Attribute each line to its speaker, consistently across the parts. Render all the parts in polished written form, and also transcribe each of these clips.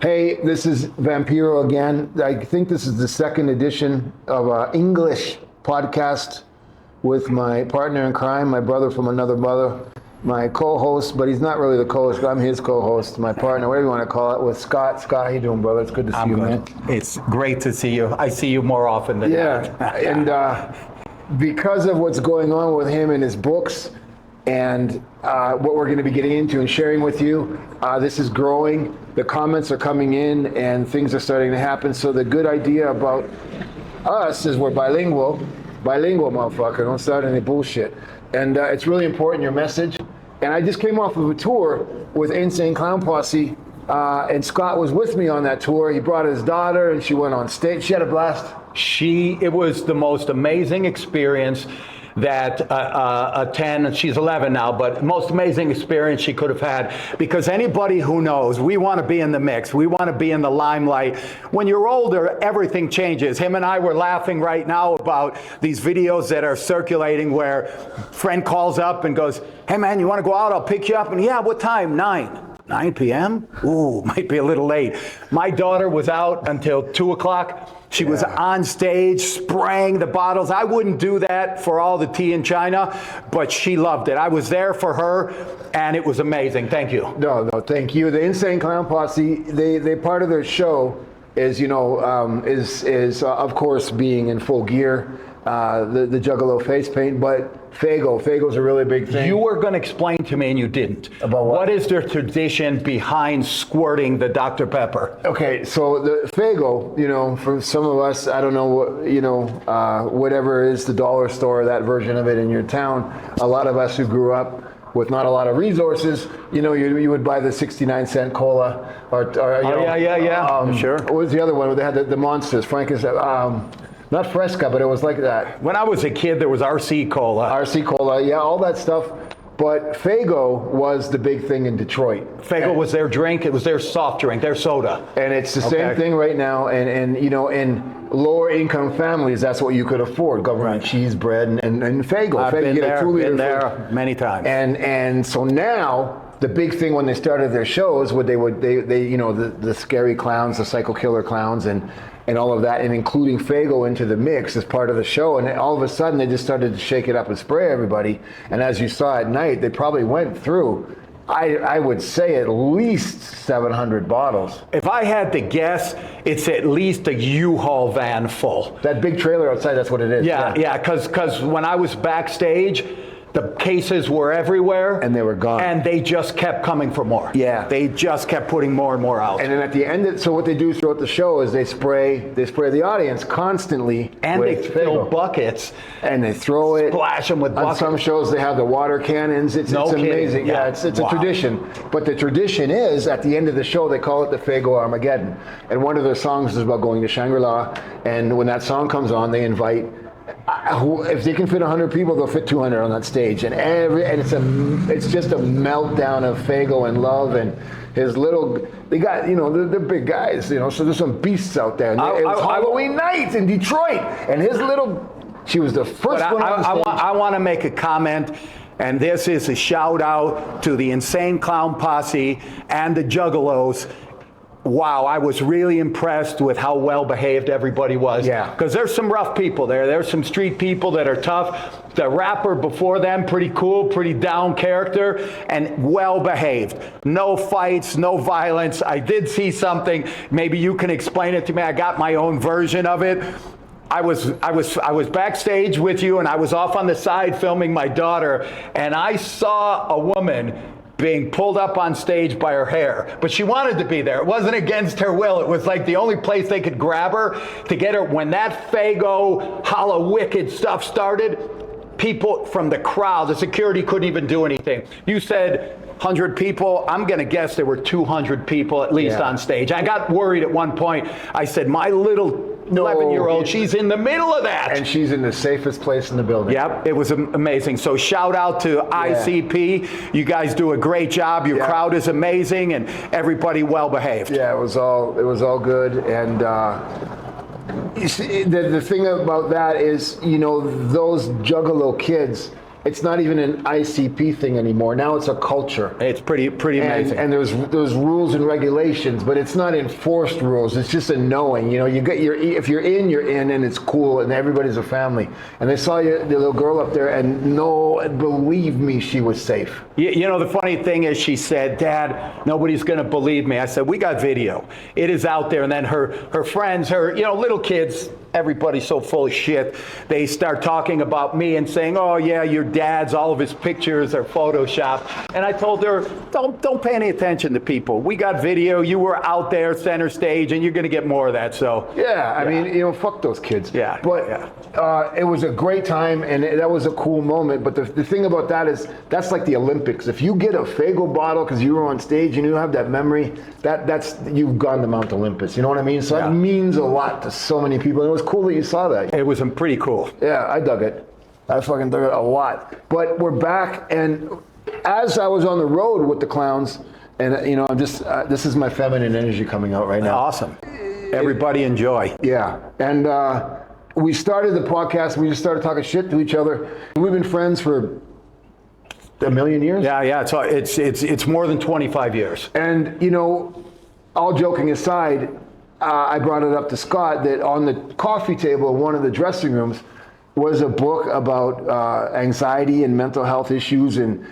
Speaker 1: Hey, this is Vampiro again. I think this is the second edition of an English podcast with my partner in crime, my brother from another mother, my co-host, but he's not really the co-host. I'm his co-host, my partner, whatever you want to call it, with Scott. Scott, how you doing, brother? It's good to see you, man.
Speaker 2: It's great to see you. I see you more often than
Speaker 1: that. And because of what's going on with him and his books, and what we're going to be getting into and sharing with you, this is growing. The comments are coming in and things are starting to happen. So the good idea about us is we're bilingual, motherfucker. Don't start any bullshit. And it's really important, your message. And I just came off of a tour with Insane Clown Posse, and Scott was with me on that tour. He brought his daughter and she went on stage. She had a blast.
Speaker 2: It was the most amazing experience that a 10, she's 11 now, but most amazing experience she could have had, because anybody who knows, we want to be in the mix. We want to be in the limelight. When you're older, everything changes. Him and I were laughing right now about these videos that are circulating where friend calls up and goes, hey man, you want to go out? I'll pick you up. And yeah, what time? 9 p.m.? Ooh, might be a little late. My daughter was out until 2 o'clock. She was on stage spraying the bottles. I wouldn't do that for all the tea in China, but she loved it. I was there for her, and it was amazing. Thank you.
Speaker 1: No, thank you. The Insane Clown Posse, they part of their show is, is of course being in full gear, the Juggalo face paint, but Faygo's a really big thing.
Speaker 2: You were going to explain to me and you didn't.
Speaker 1: About what?
Speaker 2: What is their tradition behind squirting the Dr. Pepper?
Speaker 1: Okay, so the Faygo, for some of us, I don't know what, whatever is the dollar store, that version of it in your town, a lot of us who grew up with not a lot of resources, you would buy the 69-cent cola or
Speaker 2: sure.
Speaker 1: What was the other one? They had the monsters, not Fresca, but it was like that.
Speaker 2: When I was a kid, there was RC Cola.
Speaker 1: RC Cola, yeah, all that stuff. But Faygo was the big thing in Detroit.
Speaker 2: Faygo was their drink. It was their soft drink, their soda.
Speaker 1: And it's the same thing right now. And in lower income families, that's what you could afford. Government cheese bread and Faygo.
Speaker 2: I've
Speaker 1: been
Speaker 2: there many times.
Speaker 1: And so now, the big thing when they started their shows, the scary clowns, the psycho killer clowns, and all of that, and including Faygo into the mix as part of the show. And all of a sudden, they just started to shake it up and spray everybody. And as you saw at night, they probably went through, I would say, at least 700 bottles.
Speaker 2: If I had to guess, it's at least a U-Haul van full.
Speaker 1: That big trailer outside, that's what it is.
Speaker 2: Yeah, because when I was backstage, the cases were everywhere.
Speaker 1: And they were gone.
Speaker 2: And they just kept coming for more.
Speaker 1: Yeah.
Speaker 2: They just kept putting more and more out.
Speaker 1: And then at the end, so what they do throughout the show is they spray the audience constantly.
Speaker 2: And they fill buckets.
Speaker 1: And they throw it.
Speaker 2: Splash them with buckets.
Speaker 1: On some shows, they have the water cannons. It's amazing.
Speaker 2: Yeah,
Speaker 1: it's a tradition. But the tradition is, at the end of the show, they call it the Faygo Armageddon. And one of their songs is about going to Shangri-La. And when that song comes on, they invite, if they can fit 100 people, they'll fit 200 on that stage, and it's just a meltdown of Faygo and love and his little. They got they're big guys, so there's some beasts out there. And it was Halloween night in Detroit, and his little. She was the first one on the stage.
Speaker 2: I want to make a comment. And this is a shout out to the Insane Clown Posse and the Juggalos. Wow, I was really impressed with how well behaved everybody was.
Speaker 1: Yeah.
Speaker 2: Because there's some rough people there. There's some street people that are tough. The rapper before them, pretty cool, pretty down character, and well behaved. No fights, no violence. I did see something. Maybe you can explain it to me. I got my own version of it. I was backstage with you, and I was off on the side filming my daughter, and I saw a woman being pulled up on stage by her hair, but she wanted to be there. It wasn't against her will. It was like the only place they could grab her to get her. When that Faygo Hollow Wicked stuff started, people from the crowd, the security couldn't even do anything. You said 100 people. I'm going to guess there were 200 people at least on stage. I got worried at one point. I said, my little 11-year-old, she's in the middle of that.
Speaker 1: And she's in the safest place in the building.
Speaker 2: Yep, it was amazing. So shout out to ICP. You guys do a great job. Your crowd is amazing, and everybody well behaved.
Speaker 1: Yeah, it was all good. And you see, the thing about that is, those Juggalo kids, it's not even an ICP thing anymore. Now it's a culture.
Speaker 2: It's pretty amazing.
Speaker 1: And there's rules and regulations, but it's not enforced rules. It's just a knowing. You know, if you're in, and it's cool, and everybody's a family. And they saw the little girl up there, and believe me, she was safe.
Speaker 2: You know, the funny thing is, she said, "Dad, nobody's going to believe me." I said, "We got video. It is out there." And then her friends, little kids, everybody's so full of shit. They start talking about me and saying, "Oh yeah, your dad's, all of his pictures are photoshopped." And I told her, don't pay any attention to people. We got video. You were out there center stage, and you're going to get more of that. So
Speaker 1: yeah, I mean, fuck those kids.
Speaker 2: Yeah.
Speaker 1: But it was a great time, and that was a cool moment. But the thing about that is, that's like the Olympics. If you get a Faygo bottle because you were on stage and you have that memory, that's you've gone to Mount Olympus. You know what I mean? So that means a lot to so many people. And it was cool that you saw that.
Speaker 2: It was pretty cool.
Speaker 1: Yeah, I dug it. I fucking dug it a lot. But we're back, and as I was on the road with the clowns, and I'm just this is my feminine energy coming out right now.
Speaker 2: Awesome. Everybody enjoy.
Speaker 1: Yeah, and we started the podcast. We just started talking shit to each other. We've been friends for a million years.
Speaker 2: Yeah. It's more than 25 years.
Speaker 1: And all joking aside, I brought it up to Scott that on the coffee table in one of the dressing rooms was a book about anxiety and mental health issues and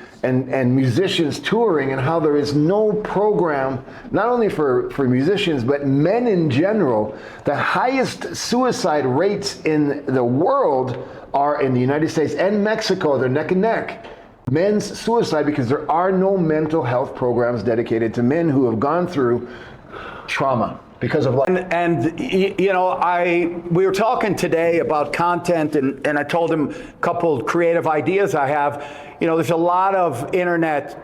Speaker 1: musicians touring, and how there is no program, not only for musicians, but men in general. The highest suicide rates in the world are in the United States and Mexico. They're neck and neck. Men's suicide, because there are no mental health programs dedicated to men who have gone through trauma because of life.
Speaker 2: And we were talking today about content, and I told him a couple creative ideas I have. There's a lot of internet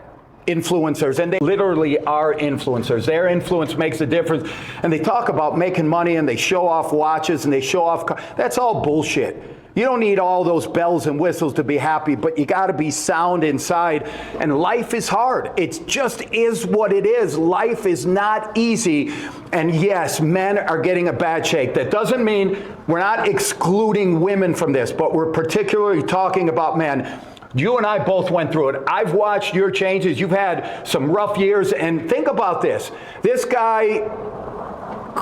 Speaker 2: influencers, and they literally are influencers. Their influence makes a difference, and they talk about making money, and they show off watches, and they show off that's all bullshit. You don't need all those bells and whistles to be happy, but you got to be sound inside. And life is hard. It just is what it is. Life is not easy. And yes, men are getting a bad shake. That doesn't mean we're not excluding women from this, but we're particularly talking about men. You and I both went through it. I've watched your changes. You've had some rough years. And think about this. This guy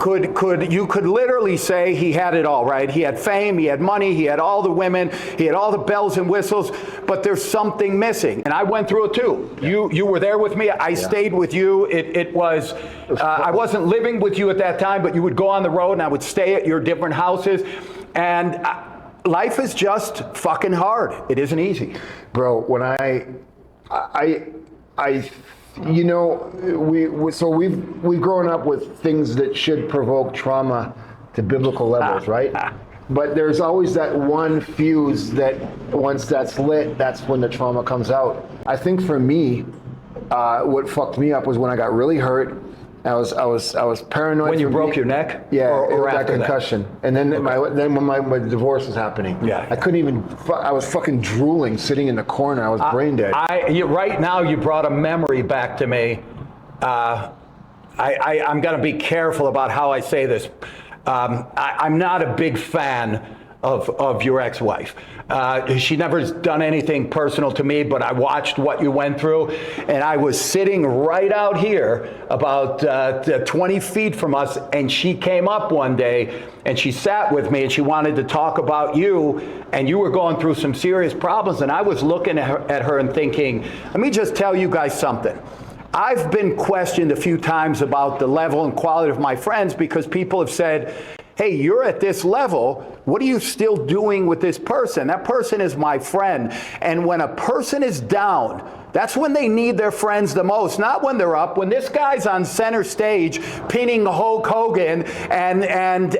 Speaker 2: you could literally say he had it all, right? He had fame, he had money, he had all the women, he had all the bells and whistles, but there's something missing. And I went through it too. Yeah. You were there with me. I stayed with you. It was I wasn't living with you at that time, but you would go on the road and I would stay at your different houses. And life is just fucking hard. It isn't easy.
Speaker 1: Bro, when we've grown up with things that should provoke trauma to biblical levels, right? But there's always that one fuse that once that's lit, that's when the trauma comes out. I think for me, what fucked me up was when I got really hurt. I was paranoid.
Speaker 2: When you broke your neck?
Speaker 1: Yeah,
Speaker 2: or
Speaker 1: that concussion. That? And then when my divorce was happening.
Speaker 2: Yeah.
Speaker 1: I couldn't even, I was fucking drooling, sitting in the corner. I was brain dead.
Speaker 2: Right now you brought a memory back to me. I'm going to be careful about how I say this. I'm not a big fan of your ex-wife. She never done anything personal to me, but I watched what you went through, and I was sitting right out here about 20 feet from us, and she came up one day and she sat with me and she wanted to talk about you, and you were going through some serious problems, and I was looking at her and thinking, let me just tell you guys something. I've been questioned a few times about the level and quality of my friends because people have said, hey, you're at this level, what are you still doing with this person? That person is my friend. And when a person is down, that's when they need their friends the most, not when they're up. When this guy's on center stage pinning Hulk Hogan and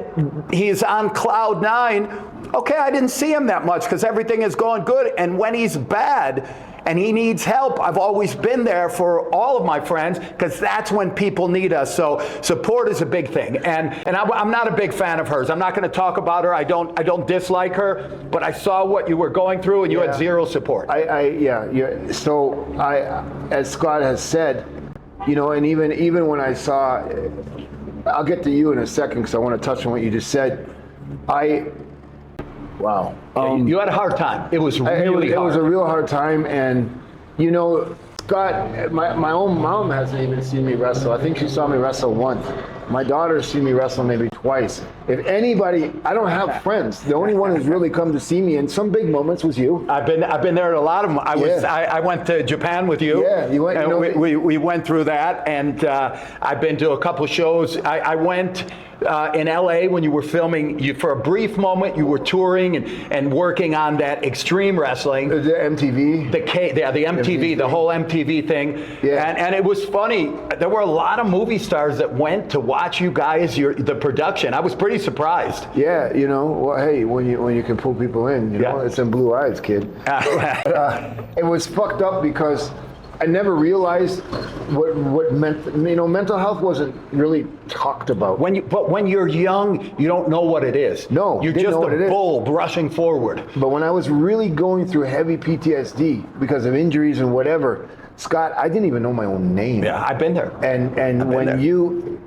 Speaker 2: he's on cloud nine, okay, I didn't see him that much because everything is going good. And when he's bad and he needs help, I've always been there for all of my friends because that's when people need us. So support is a big thing. And I'm not a big fan of hers. I'm not going to talk about her. I don't dislike her, but I saw what you were going through and you had zero support.
Speaker 1: So as Scott has said, and even when I saw, I'll get to you in a second because I want to touch on what you just said. Wow.
Speaker 2: You had a hard time. It was really
Speaker 1: it
Speaker 2: hard.
Speaker 1: was a real hard time, and you know, Scott, my own mom hasn't even seen me wrestle. I think she saw me wrestle once. My daughter's seen me wrestle maybe twice. If anybody, I don't have friends. The only one who's really come to see me in some big moments was you.
Speaker 2: I've been there at a lot of them. I went to Japan with you.
Speaker 1: Yeah, you went.
Speaker 2: And we went through that, and I've been to a couple of shows. I went in LA when you were filming. For a brief moment, you were touring and working on that Extreme Wrestling.
Speaker 1: The MTV.
Speaker 2: The MTV, the whole MTV thing.
Speaker 1: Yeah.
Speaker 2: And it was funny. There were a lot of movie stars that went to watch you guys, the production. I was pretty surprised.
Speaker 1: Yeah, you know, well, hey, when you can pull people in, you know, it's in blue eyes, kid. It was fucked up because I never realized what meant, you know, mental health wasn't really talked about.
Speaker 2: But when you're young, you don't know what it is.
Speaker 1: No,
Speaker 2: you're just a bull rushing forward.
Speaker 1: But when I was really going through heavy PTSD because of injuries and whatever, Scott, I didn't even know my own name.
Speaker 2: Yeah, I've been there.
Speaker 1: And when you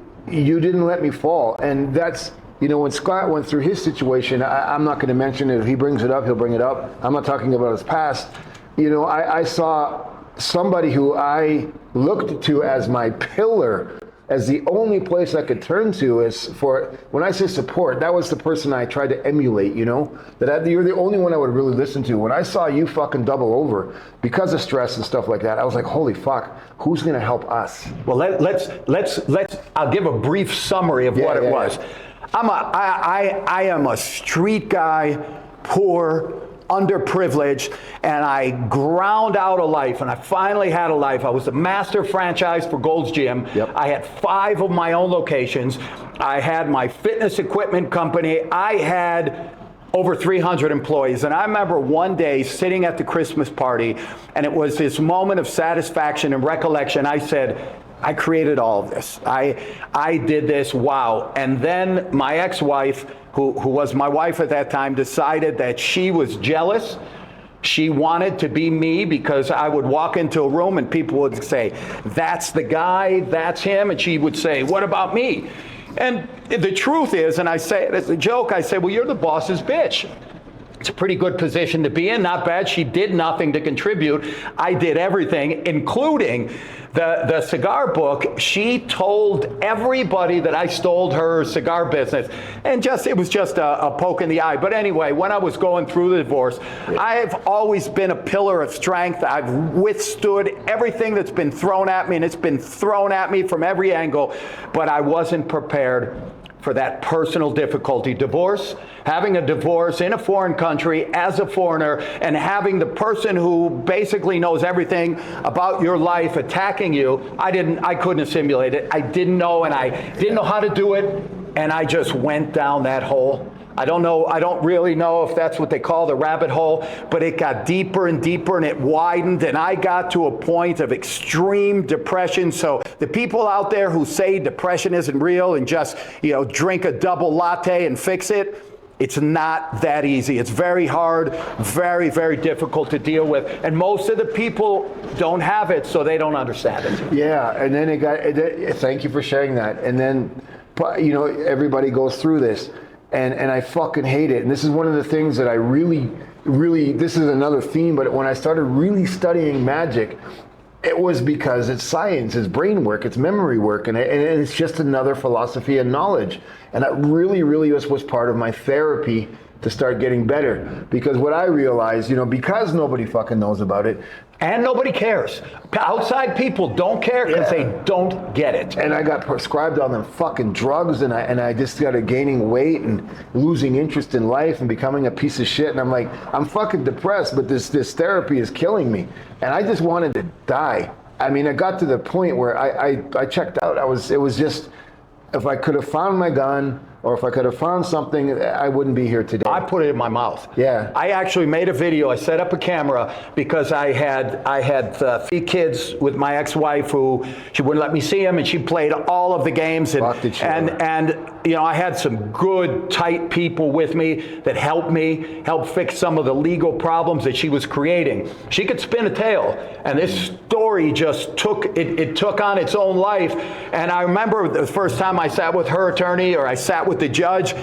Speaker 1: didn't let me fall, and that's, you know, when Scott went through his situation, I'm not going to mention it. If he brings it up, he'll bring it up. I'm not talking about his past. You know, I saw somebody who I looked to as my pillar, as the only place I could turn to is for, when I say support, that was the person I tried to emulate, you know, you're the only one I would really listen to. When I saw you fucking double over because of stress and stuff like that, I was like, holy fuck, who's going to help us?
Speaker 2: Well, let's I'll give a brief summary of what it was. I am a street guy, poor, underprivileged, and I ground out a life, and I finally had a life. I was the master franchise for Gold's Gym.
Speaker 1: Yep.
Speaker 2: I had 5 of my own locations. I had my fitness equipment company. I had over 300 employees. And I remember one day sitting at the Christmas party, and it was this moment of satisfaction and recollection. I said, I created all of this. I did this, wow. And then my ex-wife, who was my wife at that time, decided that she was jealous. She wanted to be me because I would walk into a room and people would say, that's the guy, that's him. And she would say, what about me? And the truth is, and I say it as a joke, I say, well, you're the boss's bitch. It's a pretty good position to be in, not bad. She did nothing to contribute. I did everything, including the cigar book. She told everybody that I stole her cigar business. And it was just a poke in the eye. But anyway, when I was going through the divorce, I've always been a pillar of strength. I've withstood everything that's been thrown at me, and it's been thrown at me from every angle. But I wasn't prepared for that personal difficulty. Divorce, having a divorce in a foreign country as a foreigner, and having the person who basically knows everything about your life attacking you, I couldn't assimilate it. I didn't know, and I didn't know how to do it, and I just went down that hole. I don't really know if that's what they call the rabbit hole, but it got deeper and deeper, and it widened, and I got to a point of extreme depression. So the people out there who say depression isn't real and just, drink a double latte and fix it, it's not that easy. It's very hard, very, very difficult to deal with. And most of the people don't have it, so they don't understand it.
Speaker 1: Yeah, and then thank you for sharing that. And then, everybody goes through this. And I fucking hate it. And this is one of the things that I really, this is another theme, but when I started really studying magic, it was because it's science, it's brain work, it's memory work, and it's just another philosophy and knowledge. And that really was part of my therapy to start getting better. Because what I realized, because nobody fucking knows about it.
Speaker 2: And nobody cares. Outside people don't care because they don't get it.
Speaker 1: And I got prescribed all them fucking drugs, and I just started gaining weight and losing interest in life and becoming a piece of shit. And I'm like, I'm fucking depressed, but this therapy is killing me. And I just wanted to die. I mean, I got to the point where I checked out. It was just, if I could have found my gun, or if I could have found something, I wouldn't be here today.
Speaker 2: I put it in my mouth.
Speaker 1: Yeah.
Speaker 2: I actually made a video. I set up a camera because I had 3 kids with my ex-wife who she wouldn't let me see them, and she played all of the games. And I had some good, tight people with me that helped fix some of the legal problems that she was creating. She could spin a tale, and this story just took on its own life. And I remember the first time I sat with her attorney, or I sat with the judge,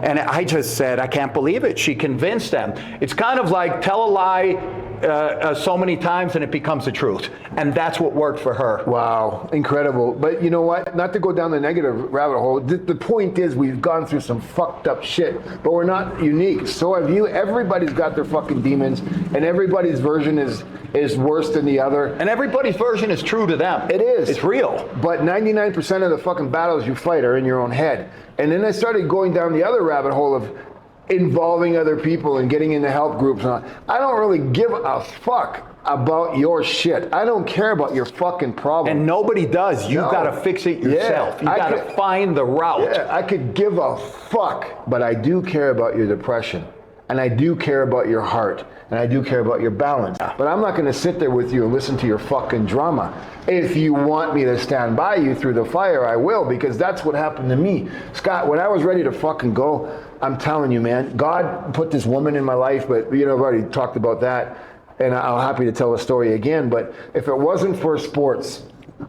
Speaker 2: And I just said, I can't believe it. She convinced them. It's kind of like tell a lie so many times and it becomes the truth. And that's what worked for her.
Speaker 1: Wow, incredible. But you know what? Not to go down the negative rabbit hole, the point is we've gone through some fucked up shit, but we're not unique. So have you. Everybody's got their fucking demons, and everybody's version is worse than the other.
Speaker 2: And everybody's version is true to them.
Speaker 1: It is.
Speaker 2: It's real.
Speaker 1: But 99% of the fucking battles you fight are in your own head. And then I started going down the other rabbit hole of involving other people and getting into help groups. I don't really give a fuck about your shit. I don't care about your fucking problem.
Speaker 2: And nobody does. You've got to fix it yourself.
Speaker 1: Yeah,
Speaker 2: you got to find the route.
Speaker 1: Yeah, I could give a fuck, but I do care about your depression. And I do care about your heart. And I do care about your balance. But I'm not going to sit there with you and listen to your fucking drama. If you want me to stand by you through the fire, I will, because that's what happened to me. Scott, when I was ready to fucking go, I'm telling you, man, God put this woman in my life, but you know, I've already talked about that. And I'm happy to tell the story again. But if it wasn't for sports,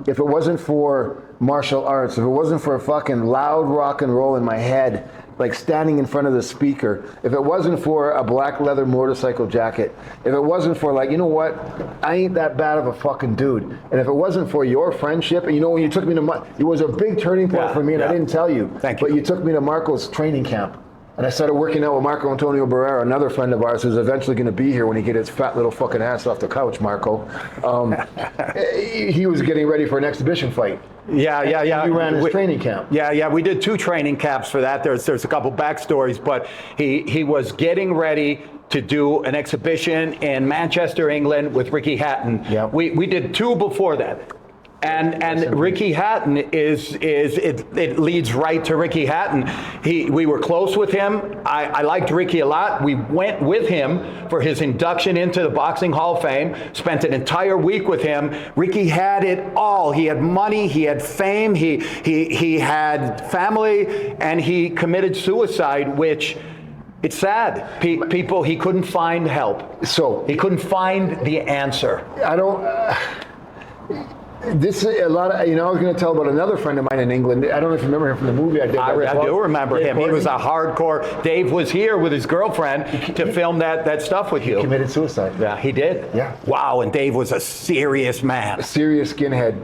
Speaker 1: if it wasn't for martial arts, if it wasn't for a fucking loud rock and roll in my head, like standing in front of the speaker, if it wasn't for a black leather motorcycle jacket, if it wasn't for like, you know what, I ain't that bad of a fucking dude. And if it wasn't for your friendship, and you know, when you took me to, it was a big turning point for me, and I didn't tell you.
Speaker 2: Thank you.
Speaker 1: But you took me to Marco's training camp. And I started working out with Marco Antonio Barrera, another friend of ours who's eventually going to be here when he gets his fat little fucking ass off the couch, Marco. He was getting ready for an exhibition fight.
Speaker 2: Yeah.
Speaker 1: He ran his training camp.
Speaker 2: Yeah. We did 2 training camps for that. There's a couple backstories, but he was getting ready to do an exhibition in Manchester, England with Ricky Hatton.
Speaker 1: Yep.
Speaker 2: We did 2 before that. And Ricky Hatton it leads right to Ricky Hatton. We were close with him. I liked Ricky a lot. We went with him for his induction into the Boxing Hall of Fame, spent an entire week with him. Ricky had it all. He had money, he had fame, he had family, and he committed suicide, which it's sad. People, he couldn't find help.
Speaker 1: So
Speaker 2: he couldn't find the answer.
Speaker 1: I don't. This is a lot of, you know, I was going to tell about another friend of mine in England. I don't know if you remember him from the movie I did.
Speaker 2: I do remember him. He was a hardcore. Dave was here with his girlfriend to film that stuff with you.
Speaker 1: He committed suicide.
Speaker 2: Yeah, he did.
Speaker 1: Yeah.
Speaker 2: Wow, and Dave was a serious man.
Speaker 1: A serious skinhead.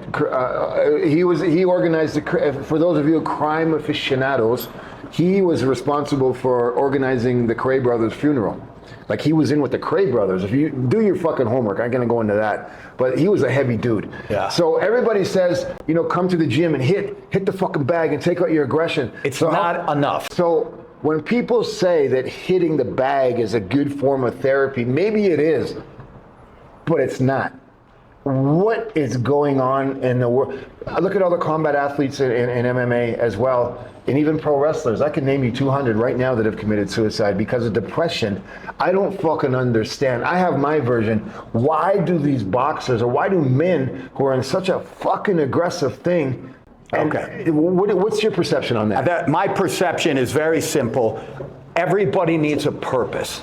Speaker 1: He organized, for those of you crime aficionados, he was responsible for organizing the Cray brothers' funeral. Like, he was in with the Cray brothers. If you do your fucking homework, I'm going to go into that. But he was a heavy dude.
Speaker 2: Yeah.
Speaker 1: So everybody says, you know, come to the gym and hit the fucking bag and take out your aggression.
Speaker 2: It's not enough.
Speaker 1: So when people say that hitting the bag is a good form of therapy, maybe it is, but it's not. What is going on in the world? Look at all the combat athletes in MMA as well, and even pro wrestlers. I can name you 200 right now that have committed suicide because of depression. I don't fucking understand. I have my version. Why do these boxers, or why do men who are in such a fucking aggressive thing,
Speaker 2: okay,
Speaker 1: what's your perception on that?
Speaker 2: My perception is very simple. Everybody needs a purpose.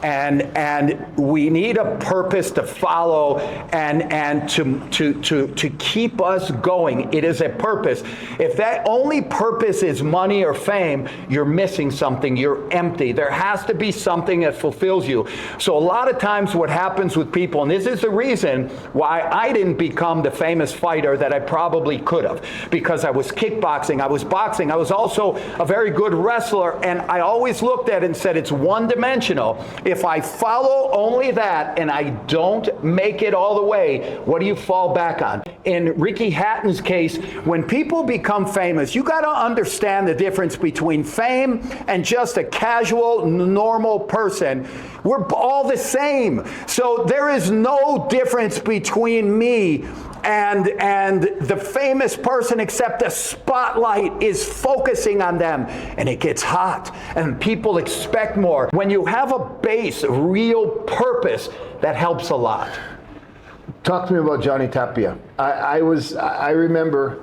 Speaker 2: And we need a purpose to follow and to keep us going. It is a purpose. If that only purpose is money or fame, you're missing something. You're empty. There has to be something that fulfills you. So a lot of times what happens with people, and this is the reason why I didn't become the famous fighter that I probably could have, because I was kickboxing, I was boxing, I was also a very good wrestler, and I always looked at it and said it's one-dimensional. If I follow only that and I don't make it all the way, what do you fall back on? In Ricky Hatton's case, when people become famous, you got to understand the difference between fame and just a casual, normal person. We're all the same. So there is no difference between me and the famous person, except the spotlight is focusing on them, and it gets hot, and people expect more. When you have a base, a real purpose, that helps a lot.
Speaker 1: Talk to me about Johnny Tapia. I remember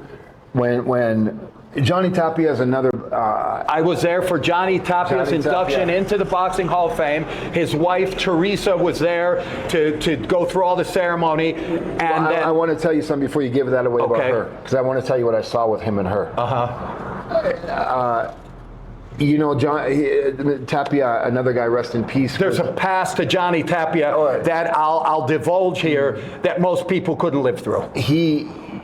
Speaker 1: when Johnny Tapia is another.
Speaker 2: I was there for Johnny Tapia's induction into the Boxing Hall of Fame. His wife Teresa was there to go through all the ceremony. And
Speaker 1: I want to tell you something before you give that away about her, because I want to tell you what I saw with him and her. You know, Tapia, another guy, rest in peace.
Speaker 2: There's a past to Johnny Tapia that I'll divulge here that most people couldn't live through.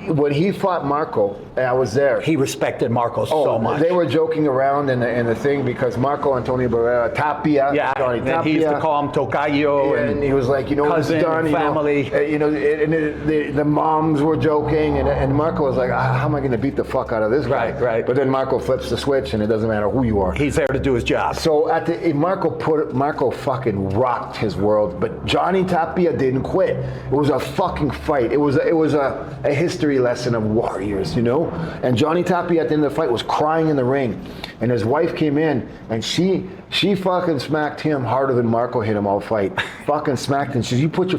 Speaker 1: When he fought Marco, and I was there.
Speaker 2: He respected Marco so much.
Speaker 1: They were joking around in the thing because Marco Antonio Barrera, Tapia, Johnny Tapia.
Speaker 2: He used to call him Tocayo.
Speaker 1: And he was like, you know,
Speaker 2: cousin,
Speaker 1: it's done,
Speaker 2: family.
Speaker 1: The moms were joking, and Marco was like, how am I going to beat the fuck out of this guy?
Speaker 2: Right.
Speaker 1: But then Marco flips the switch, and it doesn't matter who you are.
Speaker 2: He's there to do his job.
Speaker 1: So Marco fucking rocked his world, but Johnny Tapia didn't quit. It was a fucking fight. It was a history lesson of warriors, you know. And Johnny Tapia at the end of the fight was crying in the ring, and his wife came in, and she fucking smacked him harder than Marco hit him all fight. Fucking smacked him. She said, "You put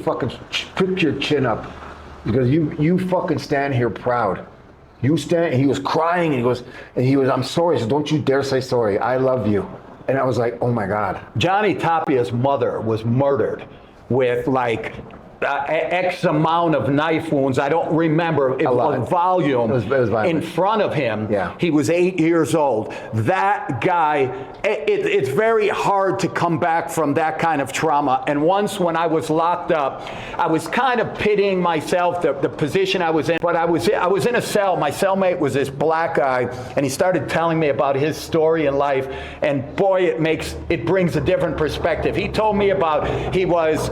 Speaker 1: your chin up, because you fucking stand here proud." You stand. And he was crying, and he was. I'm sorry. He said, "Don't you dare say sorry. I love you." And I was like, "Oh my God."
Speaker 2: Johnny Tapia's mother was murdered with like X amount of knife wounds. I don't remember. It was volume.
Speaker 1: It was
Speaker 2: in front of him.
Speaker 1: Yeah.
Speaker 2: He was 8 years old. That guy. It's very hard to come back from that kind of trauma. And once when I was locked up, I was kind of pitying myself, the position I was in. But I was in a cell. My cellmate was this black guy, and he started telling me about his story in life. And boy, it brings a different perspective. He told me about he was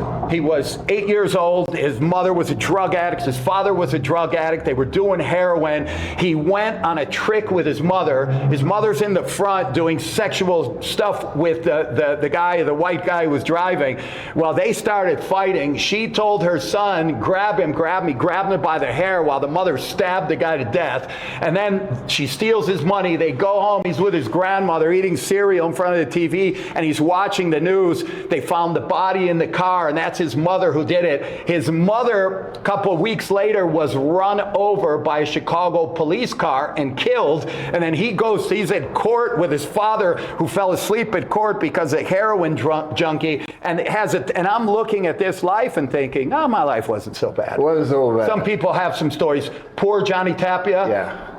Speaker 2: 8 years old. His mother was a drug addict. His father was a drug addict. They were doing heroin. He went on a trick with his mother. His mother's in the front doing sexual stuff with the white guy who was driving. Well, they started fighting. She told her son, grab him by the hair, while the mother stabbed the guy to death. And then she steals his money. They go home. He's with his grandmother eating cereal in front of the TV, and he's watching the news. They found the body in the car, and that's his mother who did it. His mother, a couple of weeks later, was run over by a Chicago police car and killed. And then he's at court with his father, who fell asleep at court because a heroin junkie, and and I'm looking at this life and thinking, oh, my life wasn't so bad.
Speaker 1: It wasn't so bad.
Speaker 2: Some people have some stories. Poor Johnny Tapia.
Speaker 1: Yeah.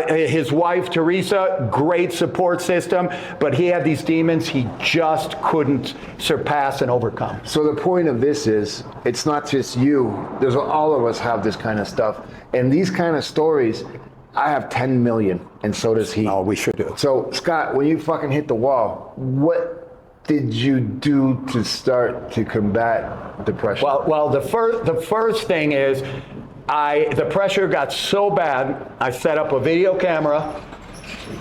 Speaker 2: His wife, Teresa, great support system, but he had these demons he just couldn't surpass and overcome.
Speaker 1: So the point of this is, it's not just you. All of us have this kind of stuff. And these kind of stories, I have 10 million, and so does he.
Speaker 2: Oh, we should do.
Speaker 1: So, Scott, when you fucking hit the wall, what did you do to start to combat depression?
Speaker 2: Well, the first thing is, the pressure got so bad, I set up a video camera.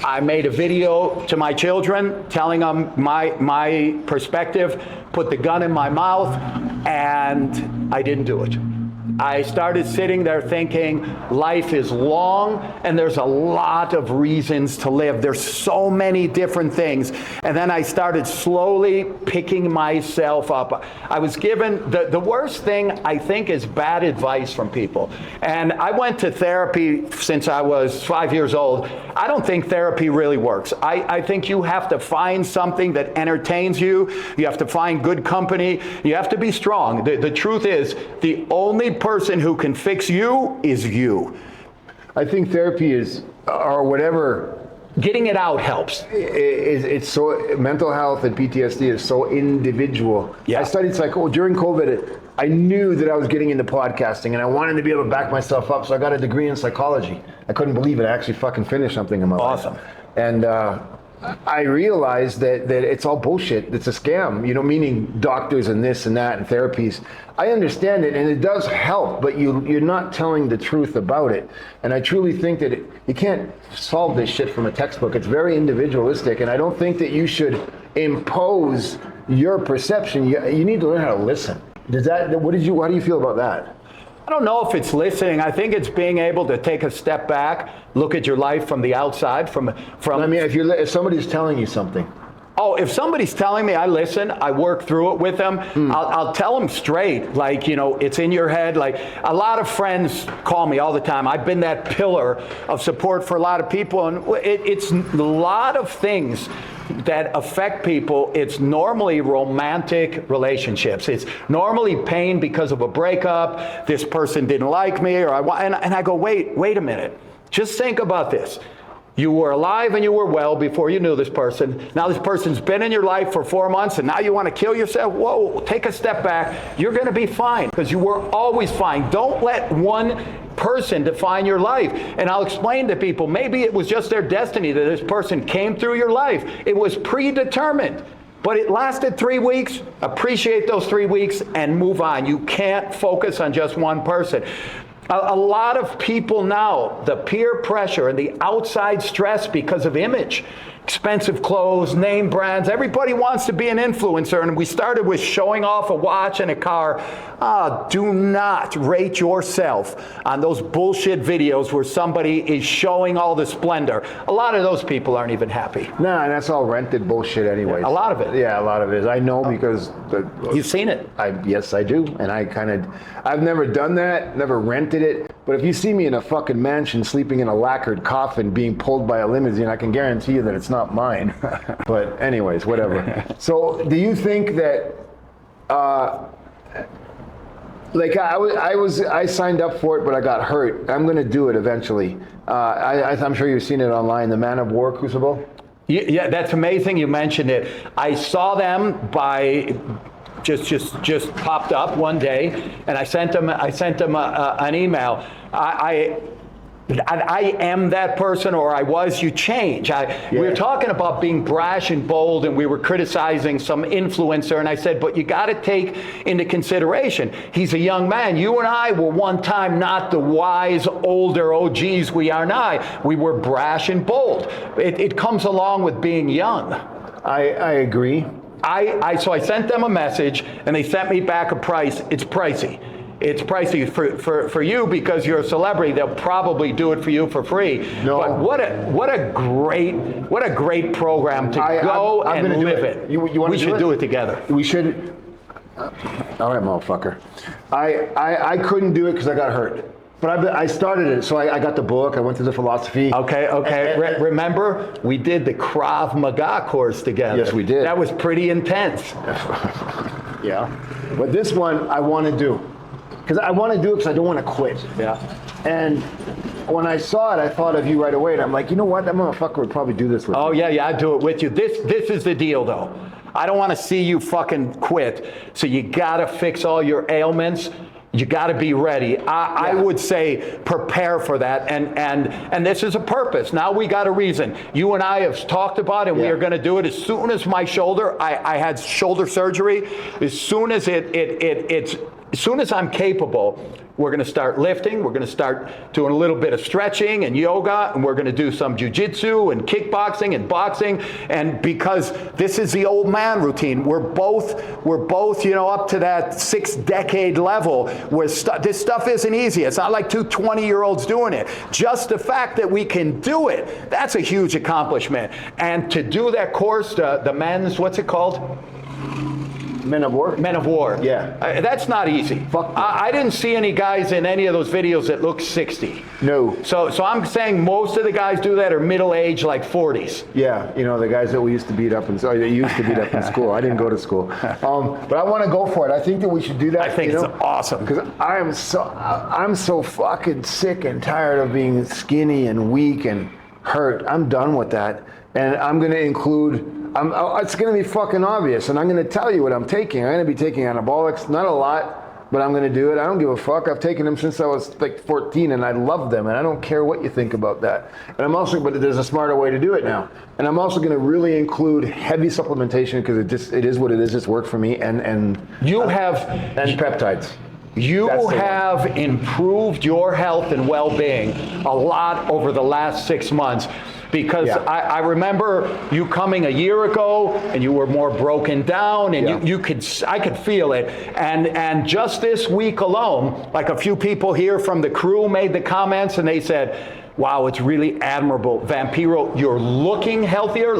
Speaker 2: I made a video to my children telling them my perspective, put the gun in my mouth, and I didn't do it. I started sitting there thinking, life is long and there's a lot of reasons to live. There's so many different things. And then I started slowly picking myself up. I was given, the worst thing I think is bad advice from people. And I went to therapy since I was 5 years old. I don't think therapy really works. I think you have to find something that entertains you. You have to find good company. You have to be strong. The truth is, the only person who can fix you is you.
Speaker 1: I think therapy is, or whatever.
Speaker 2: Getting it out helps.
Speaker 1: It's so, mental health and PTSD is so individual.
Speaker 2: Yeah.
Speaker 1: I studied psychology during COVID. I knew that I was getting into podcasting, and I wanted to be able to back myself up, so I got a degree in psychology. I couldn't believe it. I actually fucking finished something in my life.
Speaker 2: Awesome.
Speaker 1: And I realized that it's all bullshit. It's a scam, meaning doctors and this and that and therapies. I understand it, and it does help, but you're not telling the truth about it. And I truly think that you can't solve this shit from a textbook. It's very individualistic, and I don't think that you should impose your perception. You need to learn how to listen. How do you feel about that?
Speaker 2: I don't know if it's listening. I think it's being able to take a step back, look at your life from the outside, from.
Speaker 1: I mean, if somebody's telling you something.
Speaker 2: Oh, if somebody's telling me, I listen, I work through it with them. I'll tell them straight, like, it's in your head. Like, a lot of friends call me all the time. I've been that pillar of support for a lot of people, and it's a lot of things that affect people. It's normally romantic relationships. It's normally pain because of a breakup. This person didn't like me, and I go, wait a minute. Just think about this. You were alive and you were well before you knew this person. Now this person's been in your life for 4 months and now you want to kill yourself? Whoa, take a step back. You're going to be fine because you were always fine. Don't let one person define your life. And I'll explain to people, maybe it was just their destiny that this person came through your life. It was predetermined. But it lasted 3 weeks. Appreciate those 3 weeks and move on. You can't focus on just one person. A lot of people now, the peer pressure and the outside stress because of image, expensive clothes, name brands, everybody wants to be an influencer. And we started with showing off a watch and a car. Do not rate yourself on those bullshit videos where somebody is showing all the splendor. A lot of those people aren't even happy.
Speaker 1: Nah, and that's all rented bullshit anyways.
Speaker 2: A lot of it.
Speaker 1: Yeah, a lot of it is. I know because...
Speaker 2: You've seen it.
Speaker 1: Yes, I do. And I've never done that, never rented it. But if you see me in a fucking mansion sleeping in a lacquered coffin being pulled by a limousine, I can guarantee you that it's not mine. But anyways, whatever. So do you think that, I signed up for it, but I got hurt. I'm going to do it eventually. I'm sure you've seen it online, the Man of War Crucible.
Speaker 2: Yeah, that's amazing you mentioned it. I saw them by... just popped up one day, and I sent them an email. I am that person, or I was. You change. We were talking about being brash and bold, and we were criticizing some influencer, and I said, but you got to take into consideration, he's a young man. You and I were one time not the wise, older OGs we are now. We were brash and bold. It comes along with being young.
Speaker 1: I agree.
Speaker 2: So I sent them a message, and they sent me back a price. It's pricey. It's pricey for you because you're a celebrity. They'll probably do it for you for free.
Speaker 1: No.
Speaker 2: But what a great program to go and live it. We should do it together.
Speaker 1: We should. All right, motherfucker. I couldn't do it because I got hurt. But I started it, so I got the book. I went through the philosophy.
Speaker 2: Okay. Remember, we did the Krav Maga course together.
Speaker 1: Yes, we did.
Speaker 2: That was pretty intense.
Speaker 1: Yeah. But this one, I want to do. Because I want to do it because I don't want to quit.
Speaker 2: Yeah.
Speaker 1: And when I saw it, I thought of you right away. And I'm like, you know what? That motherfucker would probably do this with me.
Speaker 2: Oh, yeah, I'd do it with you. This is the deal, though. I don't want to see you fucking quit. So you got to fix all your ailments. You got to be ready. I would say prepare for that, and this is a purpose. Now we got a reason. You and I have talked about it, and we are going to do it as soon as my shoulder. I had shoulder surgery. As soon as as soon as I'm capable, we're going to start lifting. We're going to start doing a little bit of stretching and yoga, and we're going to do some jiu-jitsu and kickboxing and boxing. And because this is the old man routine, we're both up to that 6-decade level where this stuff isn't easy. It's not like two 20-year-olds doing it. Just the fact that we can do it, that's a huge accomplishment. And to do that course, the men's, what's it called?
Speaker 1: Men of War?
Speaker 2: Men of War.
Speaker 1: Yeah.
Speaker 2: That's not easy. I didn't see any guys in any of those videos that look 60.
Speaker 1: No.
Speaker 2: So I'm saying most of the guys do that are middle-aged, like 40s.
Speaker 1: Yeah, the guys that we used to beat up in school. I didn't go to school. But I want to go for it. I think that we should do that.
Speaker 2: I think it's awesome.
Speaker 1: Because I'm so fucking sick and tired of being skinny and weak and hurt. I'm done with that. And I'm going to include... it's going to be fucking obvious, and I'm going to tell you what I'm taking. I'm going to be taking anabolics, not a lot, but I'm going to do it. I don't give a fuck. I've taken them since I was like 14, and I love them, and I don't care what you think about that. And but there's a smarter way to do it now. And I'm also going to really include heavy supplementation because it is what it is. It's worked for me, and peptides.
Speaker 2: You have improved your health and well-being a lot over the last 6 months. Because I remember you coming a year ago and you were more broken down and I could feel it. And just this week alone, like a few people here from the crew made the comments and they said, wow, it's really admirable. Vampiro, you're looking healthier,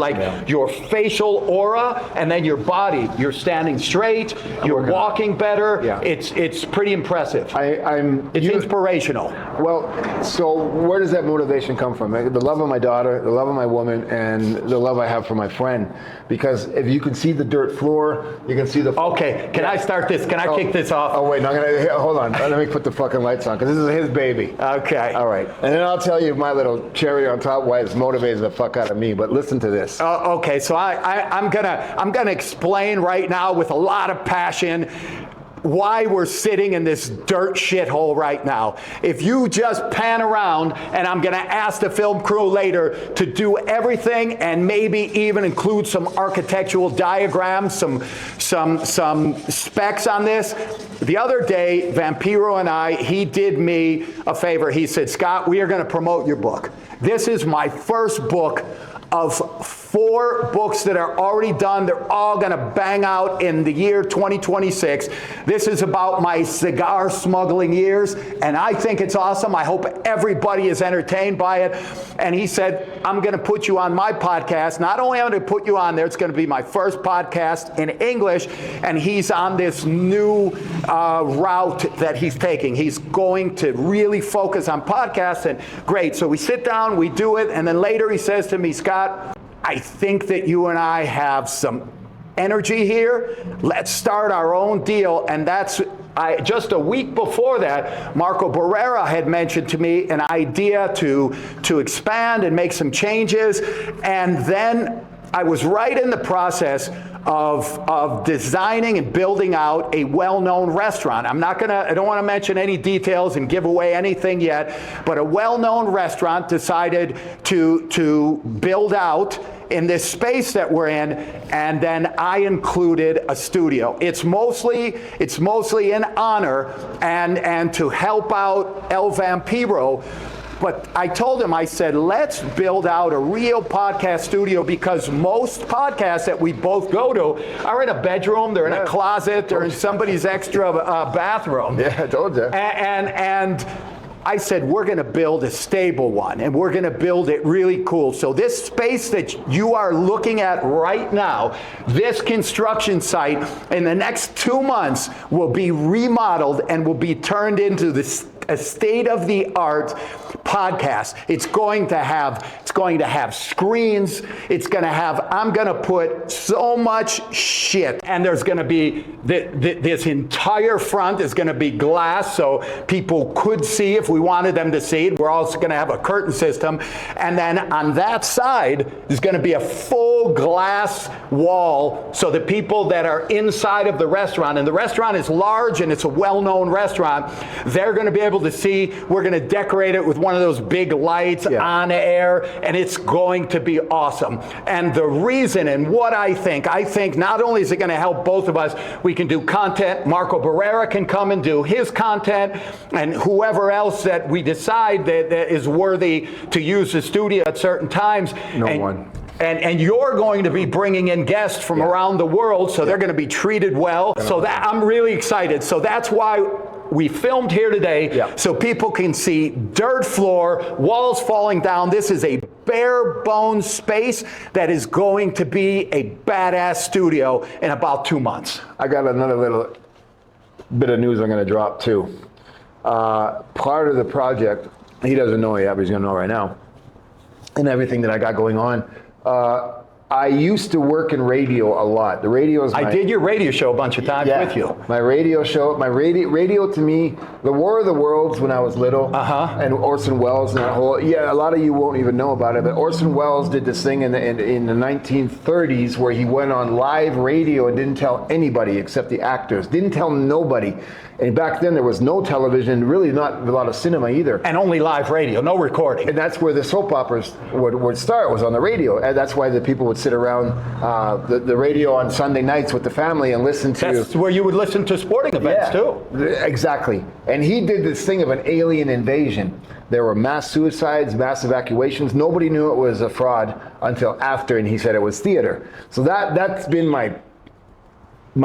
Speaker 2: your facial aura, and then your body. You're standing straight, you're walking better. Yeah. It's pretty impressive. It's inspirational.
Speaker 1: Well, so where does that motivation come from? The love of my daughter, the love of my woman, and the love I have for my friend. Because if you can see the dirt floor, you can see the...
Speaker 2: Okay, can I start this? Can I kick this off?
Speaker 1: Oh, wait, hold on. Let me put the fucking lights on, because this is his baby.
Speaker 2: Okay.
Speaker 1: All right. And then I'll tell you you my little cherry on top why it's motivated the fuck out of me, but listen to this.
Speaker 2: Okay, so I'm gonna explain right now with a lot of passion why we're sitting in this dirt shithole right now. If you just pan around, and I'm gonna ask the film crew later to do everything and maybe even include some architectural diagrams, some specs on this. The other day, Vampiro and he did me a favor. He said, Scott, we are gonna promote your book. This is my first book of 4 books that are already done. They're all going to bang out in the year 2026. This is about my cigar smuggling years, and I think it's awesome. I hope everybody is entertained by it. And he said, I'm going to put you on my podcast. Not only am I going to put you on there, it's going to be my first podcast in English, and he's on this new route that he's taking. He's going to really focus on podcasts, and great. So we sit down, we do it, and then later he says to me, Scott, I think that you and I have some energy here. Let's start our own deal. And that's, just a week before that, Marco Barrera had mentioned to me an idea to expand and make some changes. And then I was right in the process of designing and building out a well-known restaurant. I don't want to mention any details and give away anything yet, but a well-known restaurant decided to build out in this space that we're in, and then I included a studio. It's mostly in honor and to help out El Vampiro. But I told him, I said, let's build out a real podcast studio, because most podcasts that we both go to are in a bedroom, they're in a closet, they're in somebody's extra bathroom.
Speaker 1: Yeah, I told you.
Speaker 2: And I said, we're going to build a stable one, and we're going to build it really cool. So this space that you are looking at right now, this construction site, in the next 2 months will be remodeled and will be turned into a state-of-the-art podcast. It's going to have screens. It's going to have, I'm going to put so much shit, and there's going to be this entire front is going to be glass, so people could see if we wanted them to see it. We're also going to have a curtain system, and then on that side there's going to be a full glass wall, so the people that are inside of the restaurant, and the restaurant is large and it's a well-known restaurant, they're going to be able to see. We're going to decorate it with one of those big lights on air, and it's going to be awesome. And the reason and what I think not only is it going to help both of us, we can do content. Marco Barrera can come and do his content, and whoever else that we decide that is worthy to use the studio at certain times. And you're going to be bringing in guests from around the world, so they're going to be treated well. So that I'm really excited. So that's why we filmed here today, so people can see dirt floor, walls falling down. This is a bare bones space that is going to be a badass studio in about 2 months.
Speaker 1: I got another little bit of news I'm going to drop too. Part of the project, he doesn't know yet, but he's going to know right now, and everything that I got going on. I used to work in radio a lot. The radio is
Speaker 2: I did your radio show a bunch of times with you.
Speaker 1: My radio show, radio to me, the War of the Worlds when I was little, and Orson Welles and that whole, a lot of you won't even know about it, but Orson Welles did this thing in the 1930s where he went on live radio and didn't tell anybody except the actors, didn't tell nobody. And back then there was no television, really not a lot of cinema either.
Speaker 2: And only live radio, no recording.
Speaker 1: And that's where the soap operas would start, was on the radio. And that's why the people would sit around the radio on Sunday nights with the family and listen to...
Speaker 2: That's where you would listen to sporting events too.
Speaker 1: Exactly. And he did this thing of an alien invasion. There were mass suicides, mass evacuations. Nobody knew it was a fraud until after, and he said it was theater. So that's been my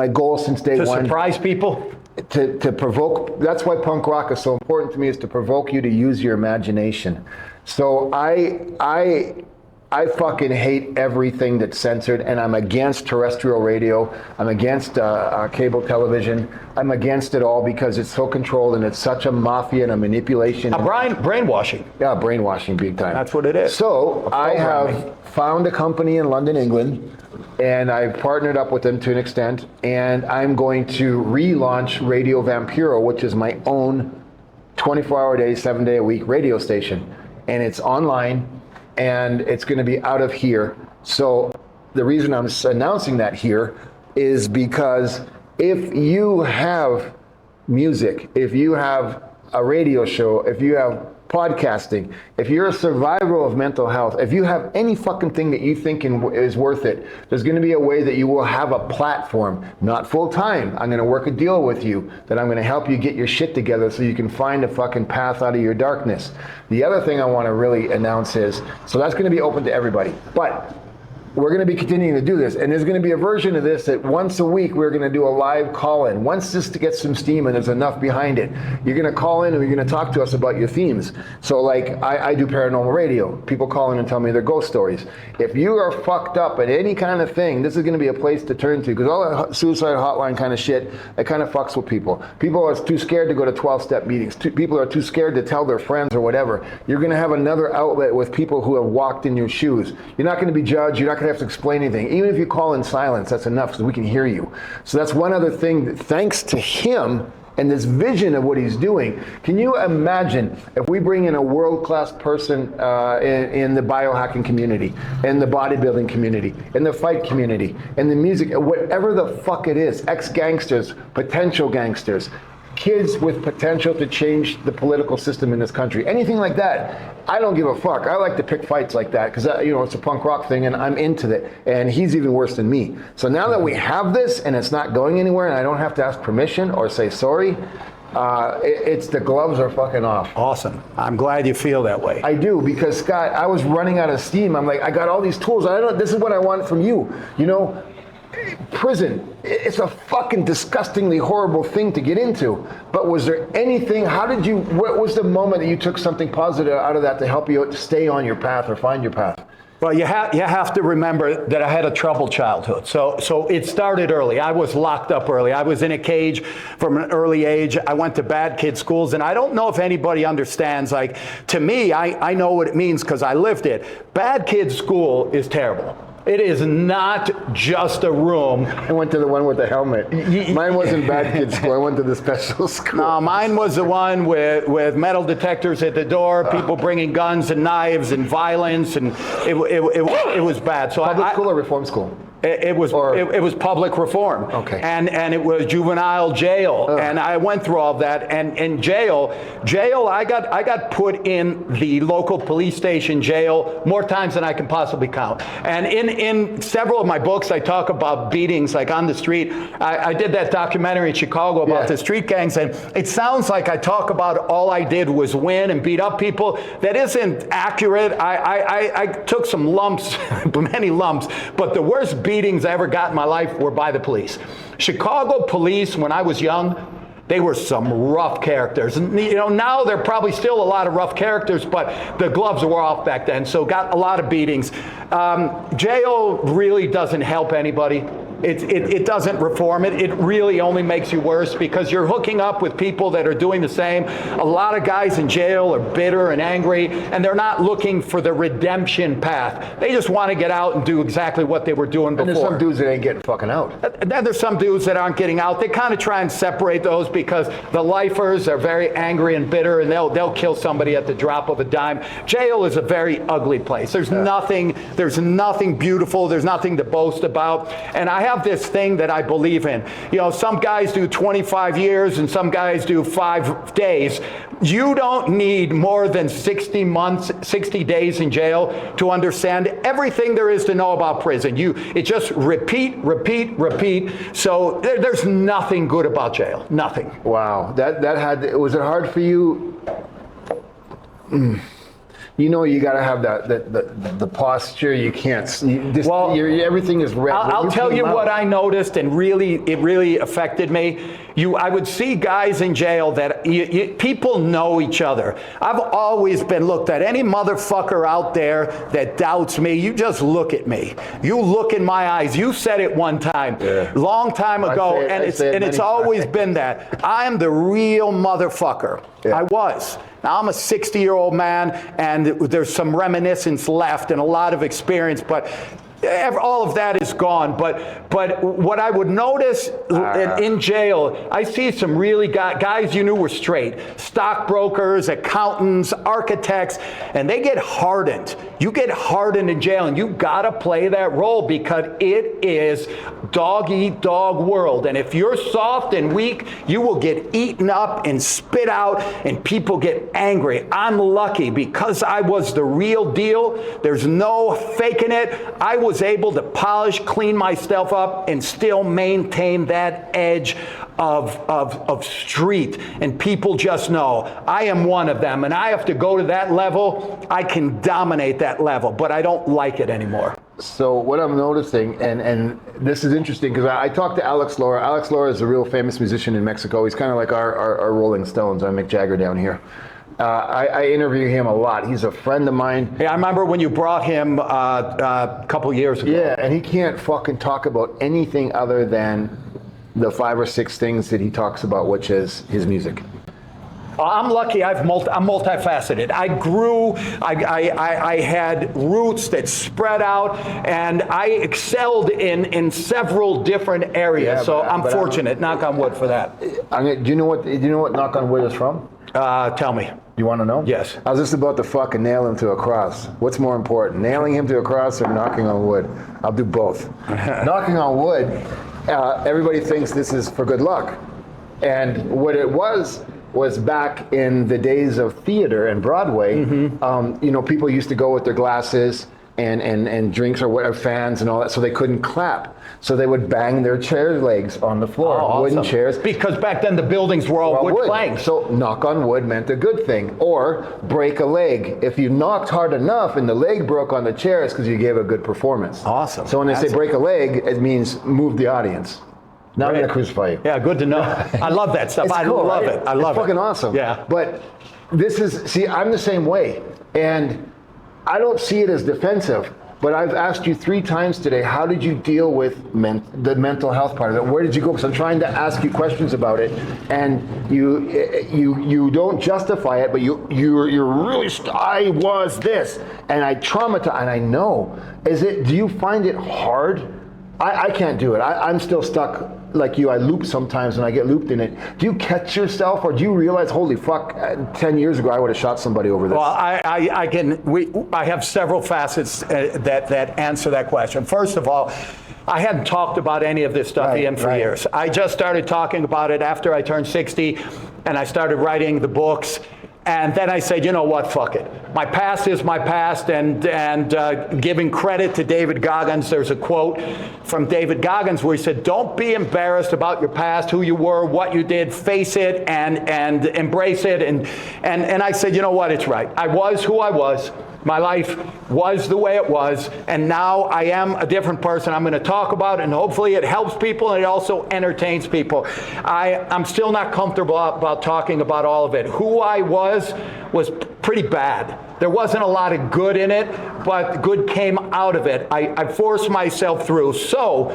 Speaker 1: goal since day one.
Speaker 2: To surprise people?
Speaker 1: To provoke. That's why punk rock is so important to me, is to provoke you to use your imagination. So I fucking hate everything that's censored, and I'm against terrestrial radio. I'm against cable television. I'm against it all because it's so controlled and it's such a mafia and a manipulation.
Speaker 2: Brainwashing.
Speaker 1: Yeah, brainwashing big time.
Speaker 2: That's what it is.
Speaker 1: So I have found a company in London, England, and I've partnered up with them to an extent, and I'm going to relaunch Radio Vampiro, which is my own 24-hour-a-day, 7-day-a-week radio station. and it's online, and it's going to be out of here. So the reason I'm announcing that here is because if you have music, if you have a radio show, if you have podcasting, if you're a survivor of mental health, if you have any fucking thing that you think is worth it, there's going to be a way that you will have a platform, not full time. I'm going to work a deal with you that I'm going to help you get your shit together so you can find a fucking path out of your darkness. The other thing I want to really announce is, so that's going to be open to everybody, but we're going to be continuing to do this, and there's going to be a version of this that once a week we're going to do a live call-in. Once this gets some steam and there's enough behind it, you're going to call in and you're going to talk to us about your themes. So like I do paranormal radio. People call in and tell me their ghost stories. If you are fucked up at any kind of thing, this is going to be a place to turn to, because all that suicide hotline kind of shit, it kind of fucks with people. People are too scared to go to 12-step meetings. People are too scared to tell their friends or whatever. You're going to have another outlet with people who have walked in your shoes. You're not going to be judged. You're not going to have to explain anything. Even if you call in silence, that's enough because we can hear you. So that's one other thing that, thanks to him and this vision of what he's doing. Can you imagine if we bring in a world-class person in the biohacking community, in the bodybuilding community, in the fight community, in the music, whatever the fuck it is, ex-gangsters, potential gangsters, kids with potential to change the political system in this country, anything like that, I don't give a fuck. I like to pick fights like that because, it's a punk rock thing and I'm into it. And he's even worse than me. So now that we have this and it's not going anywhere and I don't have to ask permission or say sorry, it's the gloves are fucking off.
Speaker 2: Awesome. I'm glad you feel that way.
Speaker 1: I do, because Scott, I was running out of steam. I'm like, I got all these tools. This is what I want from you. Prison, it's a fucking disgustingly horrible thing to get into. But was there anything, what was the moment that you took something positive out of that to help you stay on your path or find your path?
Speaker 2: Well, you have to remember that I had a troubled childhood. So it started early. I was locked up early. I was in a cage from an early age. I went to bad kid schools. And I don't know if anybody understands, like, to me, I know what it means because I lived it. Bad kid school is terrible. It is not just a room.
Speaker 1: I went to the one with the helmet. Mine wasn't bad kid school. I went to the special school.
Speaker 2: No, mine was the one with metal detectors at the door, people bringing guns and knives and violence, and it was bad. So
Speaker 1: Public school or reform school?
Speaker 2: It was public reform.
Speaker 1: Okay.
Speaker 2: And it was juvenile jail. And I went through all of that. And in jail, I got put in the local police station jail more times than I can possibly count. And in several of my books, I talk about beatings, like on the street. I did that documentary in Chicago about the street gangs, and it sounds like I talk about all I did was win and beat up people. That isn't accurate. I took some lumps, many lumps, but the worst beatings I ever got in my life were by the police. Chicago police, when I was young, they were some rough characters. And now they're probably still a lot of rough characters, but the gloves were off back then, so got a lot of beatings. Jail really doesn't help anybody. It doesn't reform it. It really only makes you worse because you're hooking up with people that are doing the same. A lot of guys in jail are bitter and angry, and they're not looking for the redemption path. They just want to get out and do exactly what they were doing before.
Speaker 1: And there's some dudes that ain't getting fucking out.
Speaker 2: Then there's some dudes that aren't getting out. They kind of try and separate those because the lifers are very angry and bitter, and they'll kill somebody at the drop of a dime. Jail is a very ugly place. There's nothing beautiful. There's nothing to boast about. And I have this thing that I believe in. Some guys do 25 years and some guys do 5 days. You don't need more than 60 days in jail to understand everything there is to know about prison. It just repeat. So there's nothing good about jail. Nothing.
Speaker 1: Wow. Was it hard for you? You got to have the posture. You can't. Everything is red.
Speaker 2: I'll tell you what I noticed, and it really affected me. I would see guys in jail that people know each other. I've always been looked at. Any motherfucker out there that doubts me, you just look at me. You look in my eyes. You said it one time, long time ago, and it's always been that. I am the real motherfucker. Yeah. I was. Now, I'm a 60-year-old man, and there's some reminiscence left and a lot of experience, but all of that is gone. But what I would notice in jail, I see some really guys you knew were straight, stockbrokers, accountants, architects, and they get hardened. You get hardened in jail, and you gotta play that role because it is dog eat dog world. And if you're soft and weak, you will get eaten up and spit out, and people get angry. I'm lucky because I was the real deal. There's no faking it. I was able to polish, clean myself up, and still maintain that edge of street. And people just know I am one of them, and I have to go to that level. I can dominate that level, but I don't like it anymore.
Speaker 1: So what I'm noticing, and this is interesting because I talked to Alex Lora. Alex Lora is a real famous musician in Mexico. He's kind of like our Rolling Stones, our Mick Jagger down here. I interview him a lot. He's a friend of mine.
Speaker 2: Hey, I remember when you brought him a couple years ago.
Speaker 1: Yeah, and he can't fucking talk about anything other than the 5 or 6 things that he talks about, which is his music.
Speaker 2: I'm lucky. I'm multifaceted. I grew. I had roots that spread out, and I excelled in several different areas.
Speaker 1: Yeah,
Speaker 2: so I'm fortunate. Knock on wood for that.
Speaker 1: Do you know what knock on wood is from?
Speaker 2: Tell me.
Speaker 1: You want to know?
Speaker 2: Yes.
Speaker 1: I was just about to fucking nail him to a cross. What's more important, nailing him to a cross or knocking on wood? I'll do both. Knocking on wood, everybody thinks this is for good luck. And what it was back in the days of theater and Broadway, people used to go with their glasses and drinks or whatever, fans and all that, so they couldn't clap. So they would bang their chair legs on the floor, wooden chairs.
Speaker 2: Because back then the buildings were all wood planks.
Speaker 1: So knock on wood meant a good thing. Or break a leg. If you knocked hard enough and the leg broke on the chair, it's because you gave a good performance.
Speaker 2: Awesome.
Speaker 1: So when they say break a leg, it means move the audience. Now I'm going to crucify you.
Speaker 2: Yeah, good to know. I love that stuff. I love it. I love it.
Speaker 1: It's fucking awesome.
Speaker 2: Yeah.
Speaker 1: But I'm the same way. And I don't see it as defensive. But I've asked you 3 times today, how did you deal with the mental health part of it? Where did you go? Because I'm trying to ask you questions about it, and you don't justify it, but you're really, I was this, and I traumatized, and I know. Do you find it hard? I can't do it. I'm still stuck like you. I loop sometimes and I get looped in it. Do you catch yourself, or do you realize, holy fuck, 10 years ago I would have shot somebody over this?
Speaker 2: Well, I have several facets that answer that question. First of all, I hadn't talked about any of this stuff for years. I just started talking about it after I turned 60, and I started writing the books. And then I said, you know what, fuck it. My past is my past, and giving credit to David Goggins, there's a quote from David Goggins where he said, don't be embarrassed about your past, who you were, what you did, face it and embrace it. And I said, you know what, it's right. I was who I was. My life was the way it was, and now I am a different person. I'm going to talk about it, and hopefully it helps people, and it also entertains people. I'm still not comfortable about talking about all of it. Who I was pretty bad. There wasn't a lot of good in it, but good came out of it. I forced myself through. So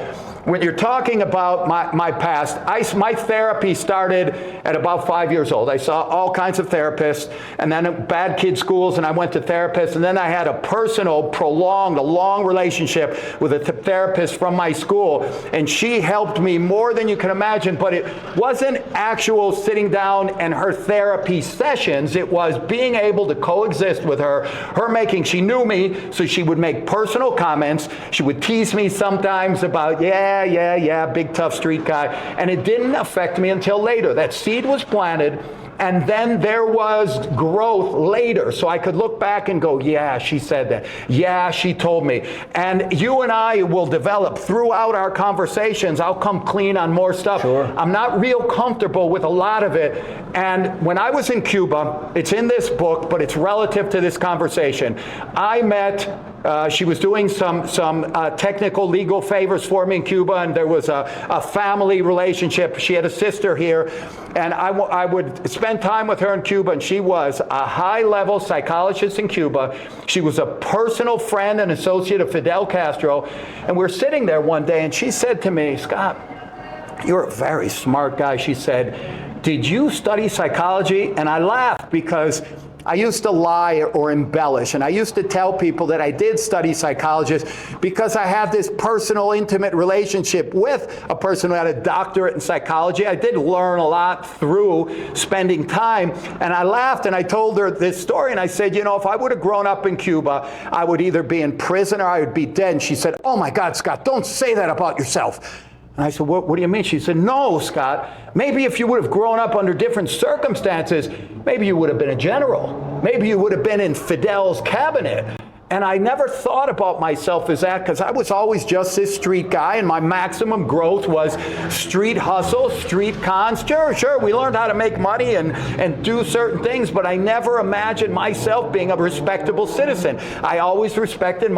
Speaker 2: when you're talking about my past, my therapy started at about 5 years old. I saw all kinds of therapists, and then bad kid schools, and I went to therapists, and then I had a personal, prolonged, a long relationship with a therapist from my school, and she helped me more than you can imagine, but it wasn't actual sitting down and her therapy sessions. It was being able to coexist with her she knew me, so she would make personal comments. She would tease me sometimes about, yeah, big tough street guy. And it didn't affect me until later. That seed was planted, and then there was growth later. So I could look back and go, yeah, she said that. Yeah, she told me. And you and I will develop throughout our conversations. I'll come clean on more stuff.
Speaker 1: Sure.
Speaker 2: I'm not real comfortable with a lot of it. And when I was in Cuba, it's in this book, but it's relative to this conversation. I met she was doing some technical legal favors for me in Cuba, and there was a family relationship. She had a sister here, and I would spend time with her in Cuba, and she was a high-level psychologist in Cuba. She was a personal friend and associate of Fidel Castro, and we were sitting there one day, and she said to me, Scott, you're a very smart guy. She said, did you study psychology? And I laughed because I used to lie or embellish, and I used to tell people that I did study psychology because I have this personal, intimate relationship with a person who had a doctorate in psychology. I did learn a lot through spending time, and I laughed and I told her this story, and I said, you know, if I would have grown up in Cuba, I would either be in prison or I would be dead. And she said, oh my God, Scott, don't say that about yourself. And I said, what do you mean? She said, no, Scott, maybe if you would have grown up under different circumstances, maybe you would have been a general. Maybe you would have been in Fidel's cabinet. And I never thought about myself as that because I was always just this street guy, and my maximum growth was street hustle, street cons. Sure, we learned how to make money and do certain things, but I never imagined myself being a respectable citizen. I always imagined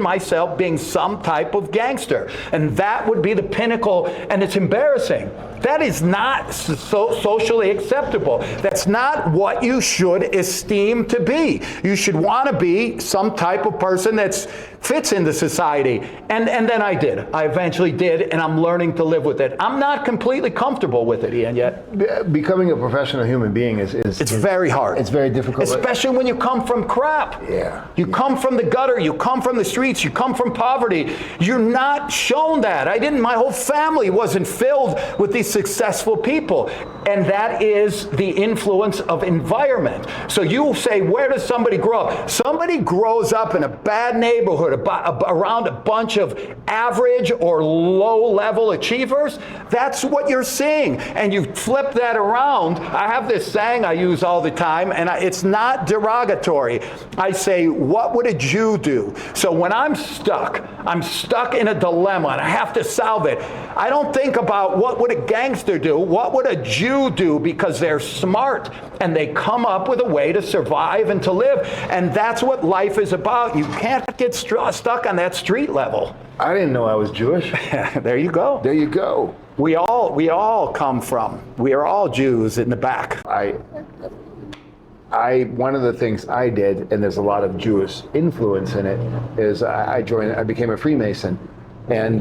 Speaker 2: myself being some type of gangster, and that would be the pinnacle, and it's embarrassing. That is not socially acceptable. That's not what you should esteem to be. You should want to be some type of person that fits into society. And then I did. I eventually did, and I'm learning to live with it. I'm not completely comfortable with it, Ian, yet.
Speaker 1: Becoming a professional human being is
Speaker 2: very hard.
Speaker 1: It's very difficult.
Speaker 2: Especially when you come from crap.
Speaker 1: Yeah.
Speaker 2: You come from the gutter, you come from the streets, you come from poverty. You're not shown that. My whole family wasn't filled with these successful people. And that is the influence of environment. So you say, where does somebody grow up? Somebody grows up in a bad neighborhood around a bunch of average or low-level achievers. That's what you're seeing. And you flip that around. I have this saying I use all the time, and it's not derogatory. I say, what would a Jew do? So when I'm stuck in a dilemma, and I have to solve it. I don't think about what would a gangster do, what would a Jew do, because they're smart and they come up with a way to survive and to live. And that's what life is about. You can't get stuck on that street level.
Speaker 1: I didn't know I was Jewish.
Speaker 2: There you go.
Speaker 1: There you go.
Speaker 2: We all come from. We are all Jews in the back.
Speaker 1: One of the things I did, and there's a lot of Jewish influence in it, is I became a Freemason. And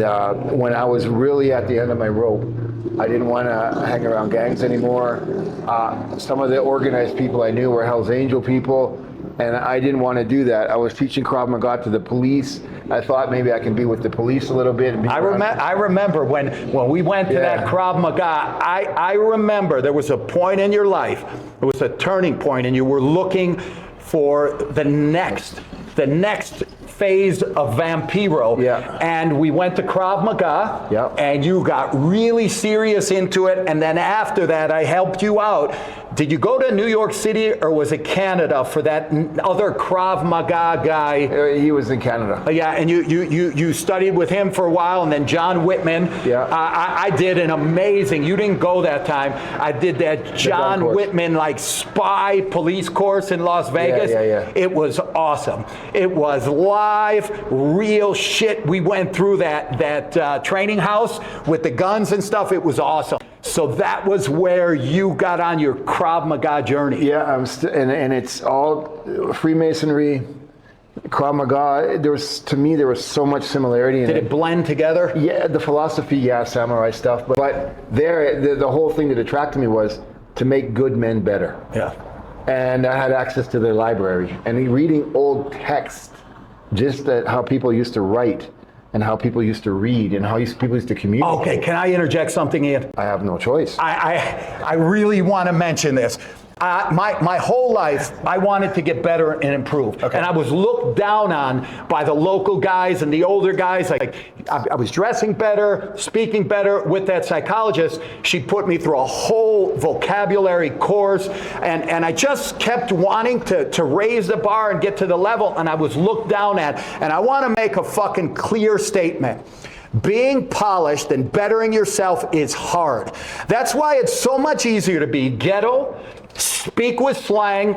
Speaker 1: when I was really at the end of my rope, I didn't want to hang around gangs anymore. Some of the organized people I knew were Hell's Angel people, and I didn't want to do that. I was teaching Krav Maga to the police. I thought maybe I can be with the police a little bit.
Speaker 2: I remember when we went to that Krav Maga, I remember there was a point in your life, it was a turning point, and you were looking for the next phase of Vampiro.
Speaker 1: Yeah.
Speaker 2: And we went to Krav Maga.
Speaker 1: Yeah.
Speaker 2: And you got really serious into it. And then after that, I helped you out. Did you go to New York City, or was it Canada for that other Krav Maga guy?
Speaker 1: He was in Canada.
Speaker 2: Yeah, and you studied with him for a while, and then John Whitman.
Speaker 1: Yeah.
Speaker 2: I did an amazing, you didn't go that time, I did that John Whitman like spy police course in Las Vegas.
Speaker 1: Yeah.
Speaker 2: It was awesome. It was live, real shit. We went through that training house with the guns and stuff. It was awesome. So that was where you got on your Krav Maga journey.
Speaker 1: Yeah, and it's all Freemasonry, Krav Maga. To me, there was so much similarity in it.
Speaker 2: Did it blend together?
Speaker 1: Yeah, the philosophy, yeah, samurai stuff. But there, the whole thing that attracted me was to make good men better.
Speaker 2: Yeah.
Speaker 1: And I had access to their library and reading old texts, just how people used to write and how people used to read and how people used to communicate.
Speaker 2: Okay, can I interject something, Ian?
Speaker 1: I have no choice.
Speaker 2: I really want to mention this. My whole life, I wanted to get better and improve. Okay. And I was looked down on by the local guys and the older guys. I was dressing better, speaking better with that psychologist. She put me through a whole vocabulary course, and I just kept wanting to raise the bar and get to the level, and I was looked down at. And I want to make a fucking clear statement. Being polished and bettering yourself is hard. That's why it's so much easier to be ghetto, speak with slang.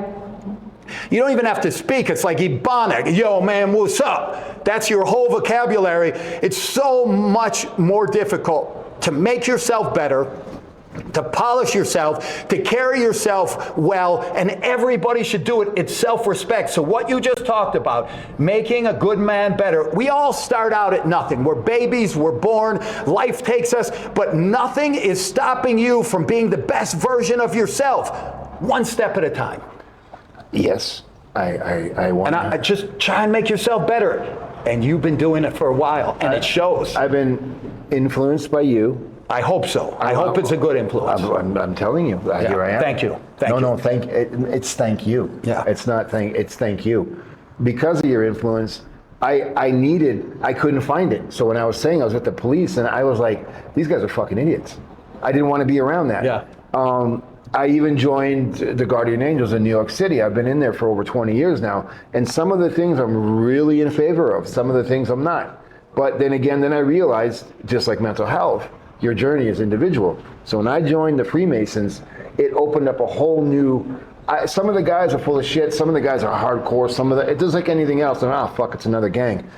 Speaker 2: You don't even have to speak. It's like Ebonic. Yo, man, what's up? That's your whole vocabulary. It's so much more difficult to make yourself better, to polish yourself, to carry yourself well, and everybody should do it. It's self-respect. So what you just talked about, making a good man better, we all start out at nothing. We're babies, we're born, life takes us, but nothing is stopping you from being the best version of yourself, one step at a time.
Speaker 1: Yes, I want.
Speaker 2: And I just try and make yourself better. And you've been doing it for a while, and it shows.
Speaker 1: I've been influenced by you.
Speaker 2: I hope so. I hope it's a good influence.
Speaker 1: I'm telling you, here I am.
Speaker 2: Thank you. Thank you.
Speaker 1: No, it's thank you.
Speaker 2: Yeah.
Speaker 1: It's not it's thank you. Because of your influence, I couldn't find it. So when I was saying I was with the police, and I was like, these guys are fucking idiots. I didn't want to be around that.
Speaker 2: Yeah.
Speaker 1: I even joined the Guardian Angels in New York City. I've been in there for over 20 years now. And some of the things I'm really in favor of. Some of the things I'm not. But then again, I realized, just like mental health, your journey is individual. So when I joined the Freemasons, it opened up a whole new, some of the guys are full of shit. Some of the guys are hardcore. It's just like anything else. And fuck, it's another gang.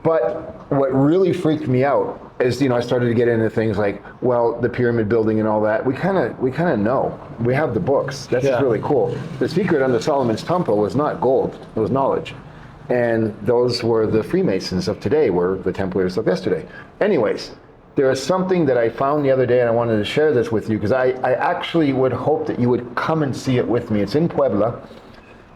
Speaker 1: But what really freaked me out is, I started to get into things like, well, the pyramid building and all that. We kind of know. We have the books. That's just really cool. The secret under Solomon's Temple was not gold. It was knowledge. And those were the Freemasons of today, were the Templars of yesterday. Anyways, there is something that I found the other day, and I wanted to share this with you, because I actually would hope that you would come and see it with me. It's in Puebla,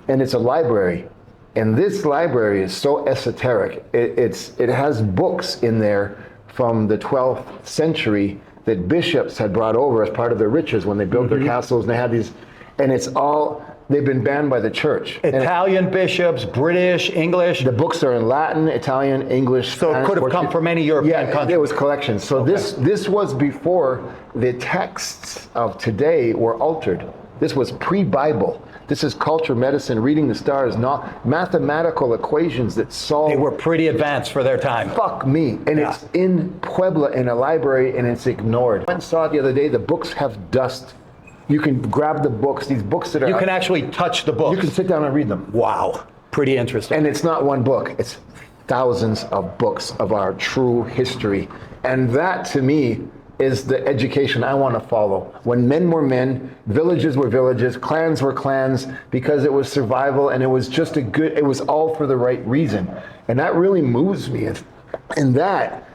Speaker 1: and it's a library. And this library is so esoteric. It has books in there from the 12th century that bishops had brought over as part of their riches when they built their castles, and they had these, and it's all, they've been banned by the church.
Speaker 2: Italian bishops, British, English.
Speaker 1: The books are in Latin, Italian, English.
Speaker 2: So it could have come from any European country.
Speaker 1: It was collections. So this was before the texts of today were altered. This was pre-Bible. This is culture, medicine, reading the stars, not mathematical equations that solve.
Speaker 2: They were pretty advanced for their time.
Speaker 1: Fuck me. And it's in Puebla in a library, and it's ignored. I went and saw it the other day. The books have dust. You can grab the books, these books that are...
Speaker 2: You can actually touch the books.
Speaker 1: You can sit down and read them.
Speaker 2: Wow. Pretty interesting.
Speaker 1: And it's not one book. It's thousands of books of our true history. And that, to me, is the education I want to follow. When men were men, villages were villages, clans were clans, because it was survival, and it was just it was all for the right reason. And that really moves me. And that,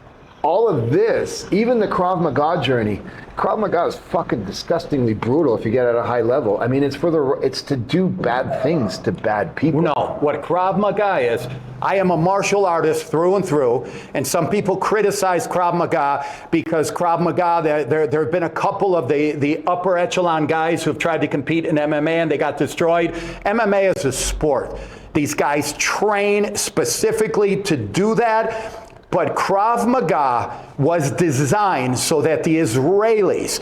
Speaker 1: all of this, even the Krav Maga journey, Krav Maga is fucking disgustingly brutal if you get at a high level. I mean, it's to do bad things to bad people.
Speaker 2: No, what Krav Maga is, I am a martial artist through and through, and some people criticize Krav Maga because Krav Maga, there have been a couple of the upper echelon guys who've tried to compete in MMA and they got destroyed. MMA is a sport. These guys train specifically to do that. But Krav Maga was designed so that the Israelis,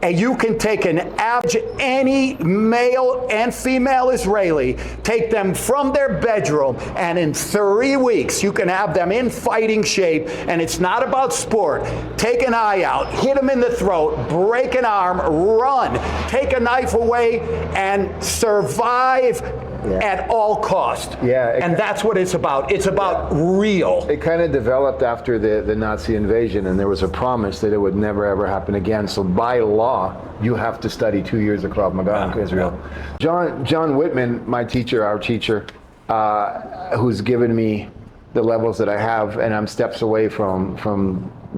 Speaker 2: and you can take an average, any male and female Israeli, take them from their bedroom, and in 3 weeks, you can have them in fighting shape, and it's not about sport. Take an eye out, hit them in the throat, break an arm, run, take a knife away, and survive at all cost. And that's what it's about. It's about real.
Speaker 1: It kind of developed after the Nazi invasion, and there was a promise that it would never ever happen again. So by law, you have to study 2 years of Krav Maga in Israel. John Whitman, my teacher, our teacher, who's given me the levels that I have, and I'm steps away from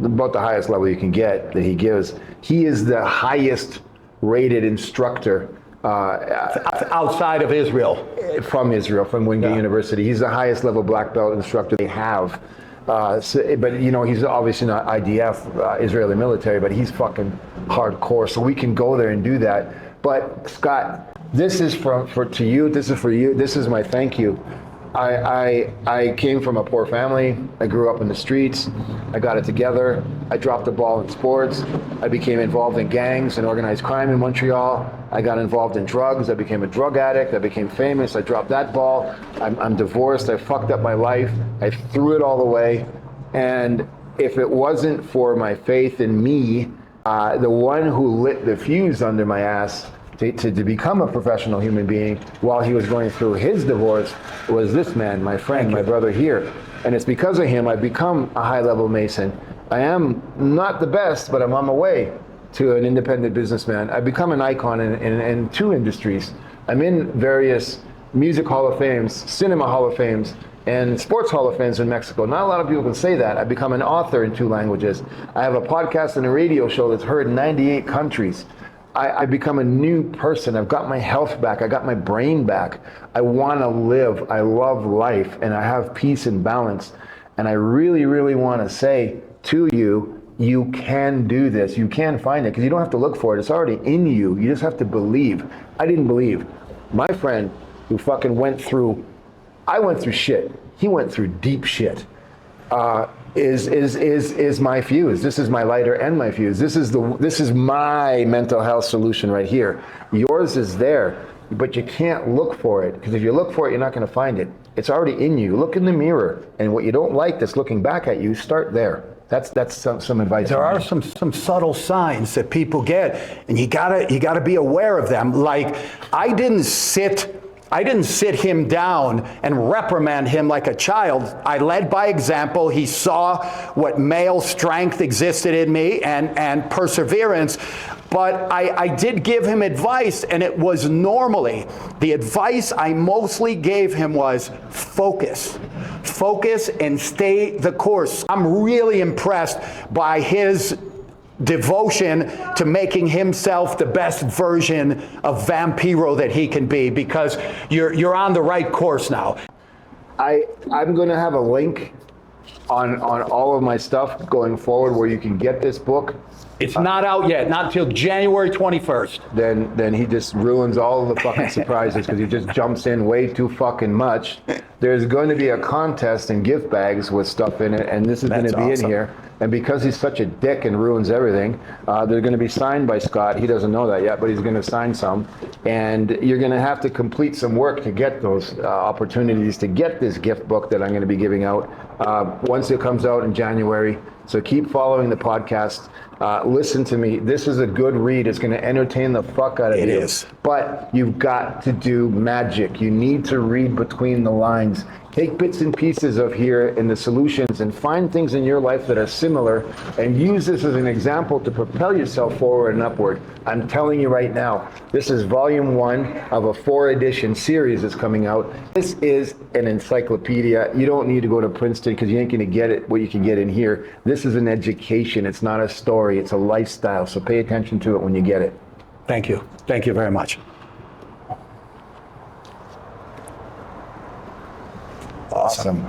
Speaker 1: about the highest level you can get that he gives. He is the highest rated instructor
Speaker 2: outside of Israel.
Speaker 1: From Israel, from Wingate University. He's the highest level black belt instructor they have. But he's obviously not IDF, Israeli military, but he's fucking hardcore. So we can go there and do that. But Scott, this is to you. This is for you. This is my thank you. I came from a poor family. I grew up in the streets. I got it together. I dropped the ball in sports. I became involved in gangs and organized crime in Montreal. I got involved in drugs. I became a drug addict. I became famous. I dropped that ball. I'm divorced. I fucked up my life. I threw it all away. And if it wasn't for my faith in me, the one who lit the fuse under my ass to become a professional human being while he was going through his divorce was this man, my friend, my brother here. And it's because of him I've become a high-level Mason. I am not the best, but I'm on my way to an independent businessman. I've become an icon in 2 industries. I'm in various music hall of fames, cinema hall of fames, and sports hall of fames in Mexico. Not a lot of people can say that. I've become an author in 2 languages. I have a podcast and a radio show that's heard in 98 countries. I become a new person. I've got my health back. I got my brain back. I want to live. I love life, and I have peace and balance. And I really, really want to say to you, you can do this. You can find it, because you don't have to look for it. It's already in you. You just have to believe. I didn't believe. My friend who fucking I went through shit. He went through deep shit. Is my fuse. This is my lighter and my fuse. This is my mental health solution right here. Yours is there, but you can't look for it, because if you look for it, you're not going to find it. It's already in you. Look in the mirror, and what you don't like that's looking back at you, start there. That's some advice.
Speaker 2: There are some subtle signs that people get, and you gotta be aware of them. Like, I didn't sit him down and reprimand him like a child. I led by example. He saw what male strength existed in me and perseverance. But I did give him advice, and it was normally. The advice I mostly gave him was focus. Focus and stay the course. I'm really impressed by his devotion to making himself the best version of Vampiro that he can be, because you're on the right course now.
Speaker 1: I'm going to have a link on all of my stuff going forward where you can get this book.
Speaker 2: It's not out yet, not until January 21st.
Speaker 1: Then he just ruins all of the fucking surprises, because he just jumps in way too fucking much. There's going to be a contest and gift bags with stuff in it, and this is going to be awesome. In here. And because he's such a dick and ruins everything, they're going to be signed by Scott. He doesn't know that yet, but he's going to sign some. And you're going to have to complete some work to get those opportunities to get this gift book that I'm going to be giving out once it comes out in January. So keep following the podcast. Listen to me. This is a good read. It's going to entertain the fuck out of you.
Speaker 2: It is.
Speaker 1: But you've got to do magic. You need to read between the lines. Take bits and pieces of here in the solutions and find things in your life that are similar, and use this as an example to propel yourself forward and upward. I'm telling you right now, this is volume 1 of a 4-edition series that's coming out. This is an encyclopedia. You don't need to go to Princeton, because you ain't going to get it what you can get in here. This is an education. It's not a story. It's a lifestyle. So pay attention to it when you get it.
Speaker 2: Thank you. Thank you very much.
Speaker 1: Awesome.